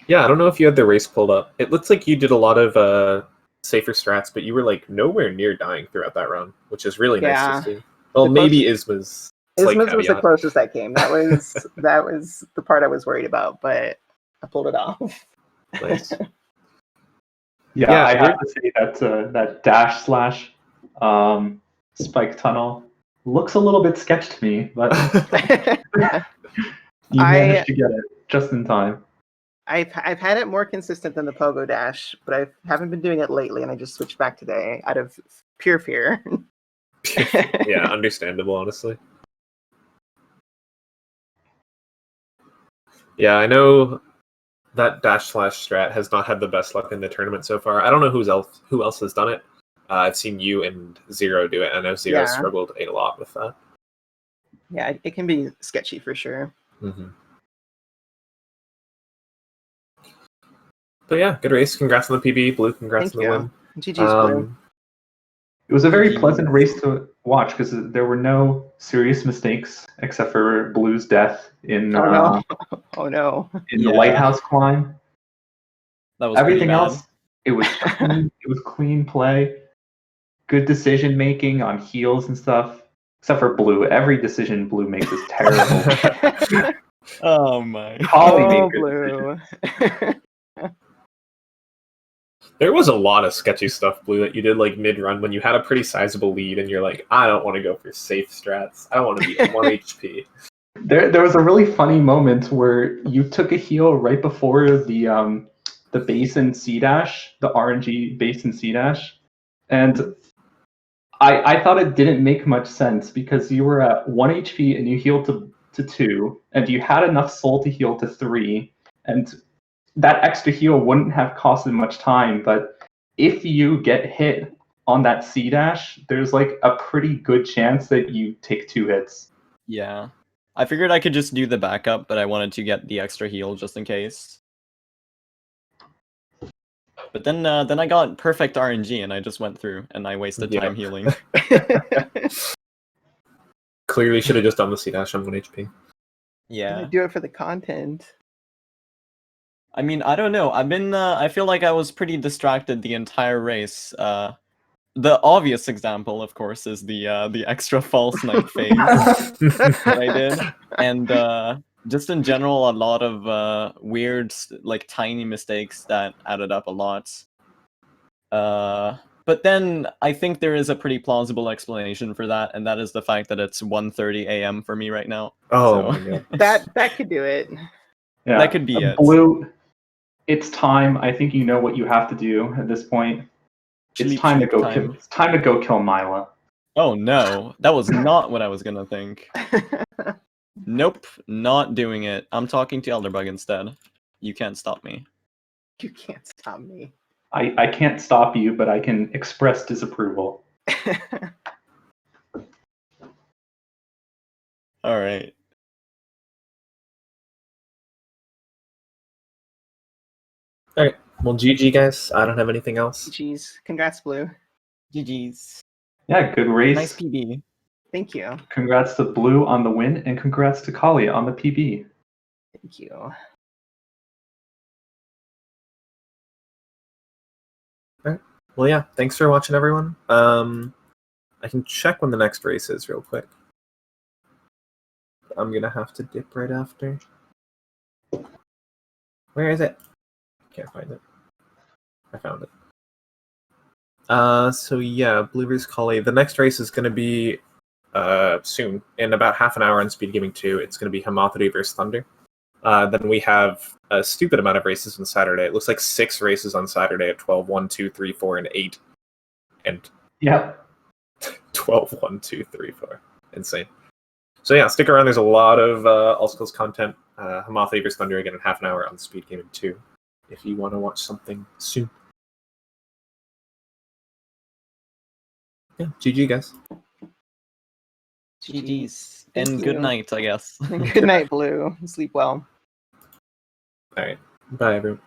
Yeah, I don't know if you had the race pulled up. It looks like you did a lot of safer strats, but you were like nowhere near dying throughout that run, which is really nice to see. Well, The maybe Isma's. Isma's was the closest I came. That was the part I was worried about, but I pulled it off. Nice. Yeah, I have to say that that dash slash spike tunnel looks a little bit sketch to me, but you managed to get it just in time. I've had it more consistent than the pogo dash, but I haven't been doing it lately, and I just switched back today out of pure fear. Yeah, understandable, honestly. Yeah, I know that dash slash strat has not had the best luck in the tournament so far. I don't know who else has done it. I've seen you and Zero do it. I know Zero Yeah. struggled a lot with that. Yeah, it can be sketchy for sure. Mm-hmm. But yeah, good race. Congrats on the PB. Blue, congrats Thank on the you. win. GG's Blue. It was a very GG. pleasant race to watch because there were no serious mistakes except for Blue's death in Oh no! Oh no! in the Yeah. lighthouse climb. That was Everything pretty bad. else, it was clean. It was clean play, good decision making on heals and stuff. Except for Blue, every decision Blue makes is terrible. Oh my. Collie made Oh, good Blue. decisions. There was a lot of sketchy stuff, Blue, that you did like mid-run when you had a pretty sizable lead and you're like, I don't want to go for safe strats. I want to be at 1 HP. There was a really funny moment where you took a heal right before the basin C dash, the RNG basin C dash, and I thought it didn't make much sense because you were at 1 HP and you healed to 2, and you had enough soul to heal to 3, and that extra heal wouldn't have costed much time, but if you get hit on that C dash, there's like a pretty good chance that you take 2 hits. Yeah. I figured I could just do the backup, but I wanted to get the extra heal just in case. But then I got perfect RNG and I just went through and I wasted time healing. Clearly should have just done the C dash on 1 HP. Yeah. Do it for the content. I mean, I don't know. I feel like I was pretty distracted the entire race. The obvious example, of course, is the extra false knight phase that I did, and just in general, a lot of weird, like tiny mistakes that added up a lot. But then I think there is a pretty plausible explanation for that, and that is the fact that it's 1:30 a.m. for me right now. Oh So my god. That could do it. Yeah, that could be it. Blue, it's time. I think you know what you have to do at this point. It's Sleep, time to sleep go. time. It's time to go kill Mila. Oh no, that was not what I was gonna think. Nope, not doing it. I'm talking to Elderbug instead. You can't stop me. You can't stop me. I can't stop you, but I can express disapproval. All right. Alright. Well, GG, guys. I don't have anything else. Jeez. Congrats, Blue. GG's. Yeah, good race. Nice PB. Thank you. Congrats to Blue on the win, and congrats to Collie on the PB. Thank you. Well, yeah. Thanks for watching, everyone. I can check when the next race is real quick. I'm gonna have to dip right after. Where is it? Can't find it. I found it. So yeah, Blue vs. Collie. The next race is gonna be soon, in about half an hour on SpeedGaming 2. It's gonna be Hamathri vs. Thunder. Then we have a stupid amount of races on Saturday. It looks like 6 races on Saturday at 12, 1, 2, 3, 4, and 8. And Yep. 12, 1, 2, 3, 4. Insane. So yeah, stick around. There's a lot of All Skills content. Hamathri vs. Thunder again in half an hour on SpeedGaming 2. If you want to watch something soon. Yeah, GG, guys. GG's. Thank And you. good night, I guess. Good night, Blue. Sleep well. All right. Bye, everyone.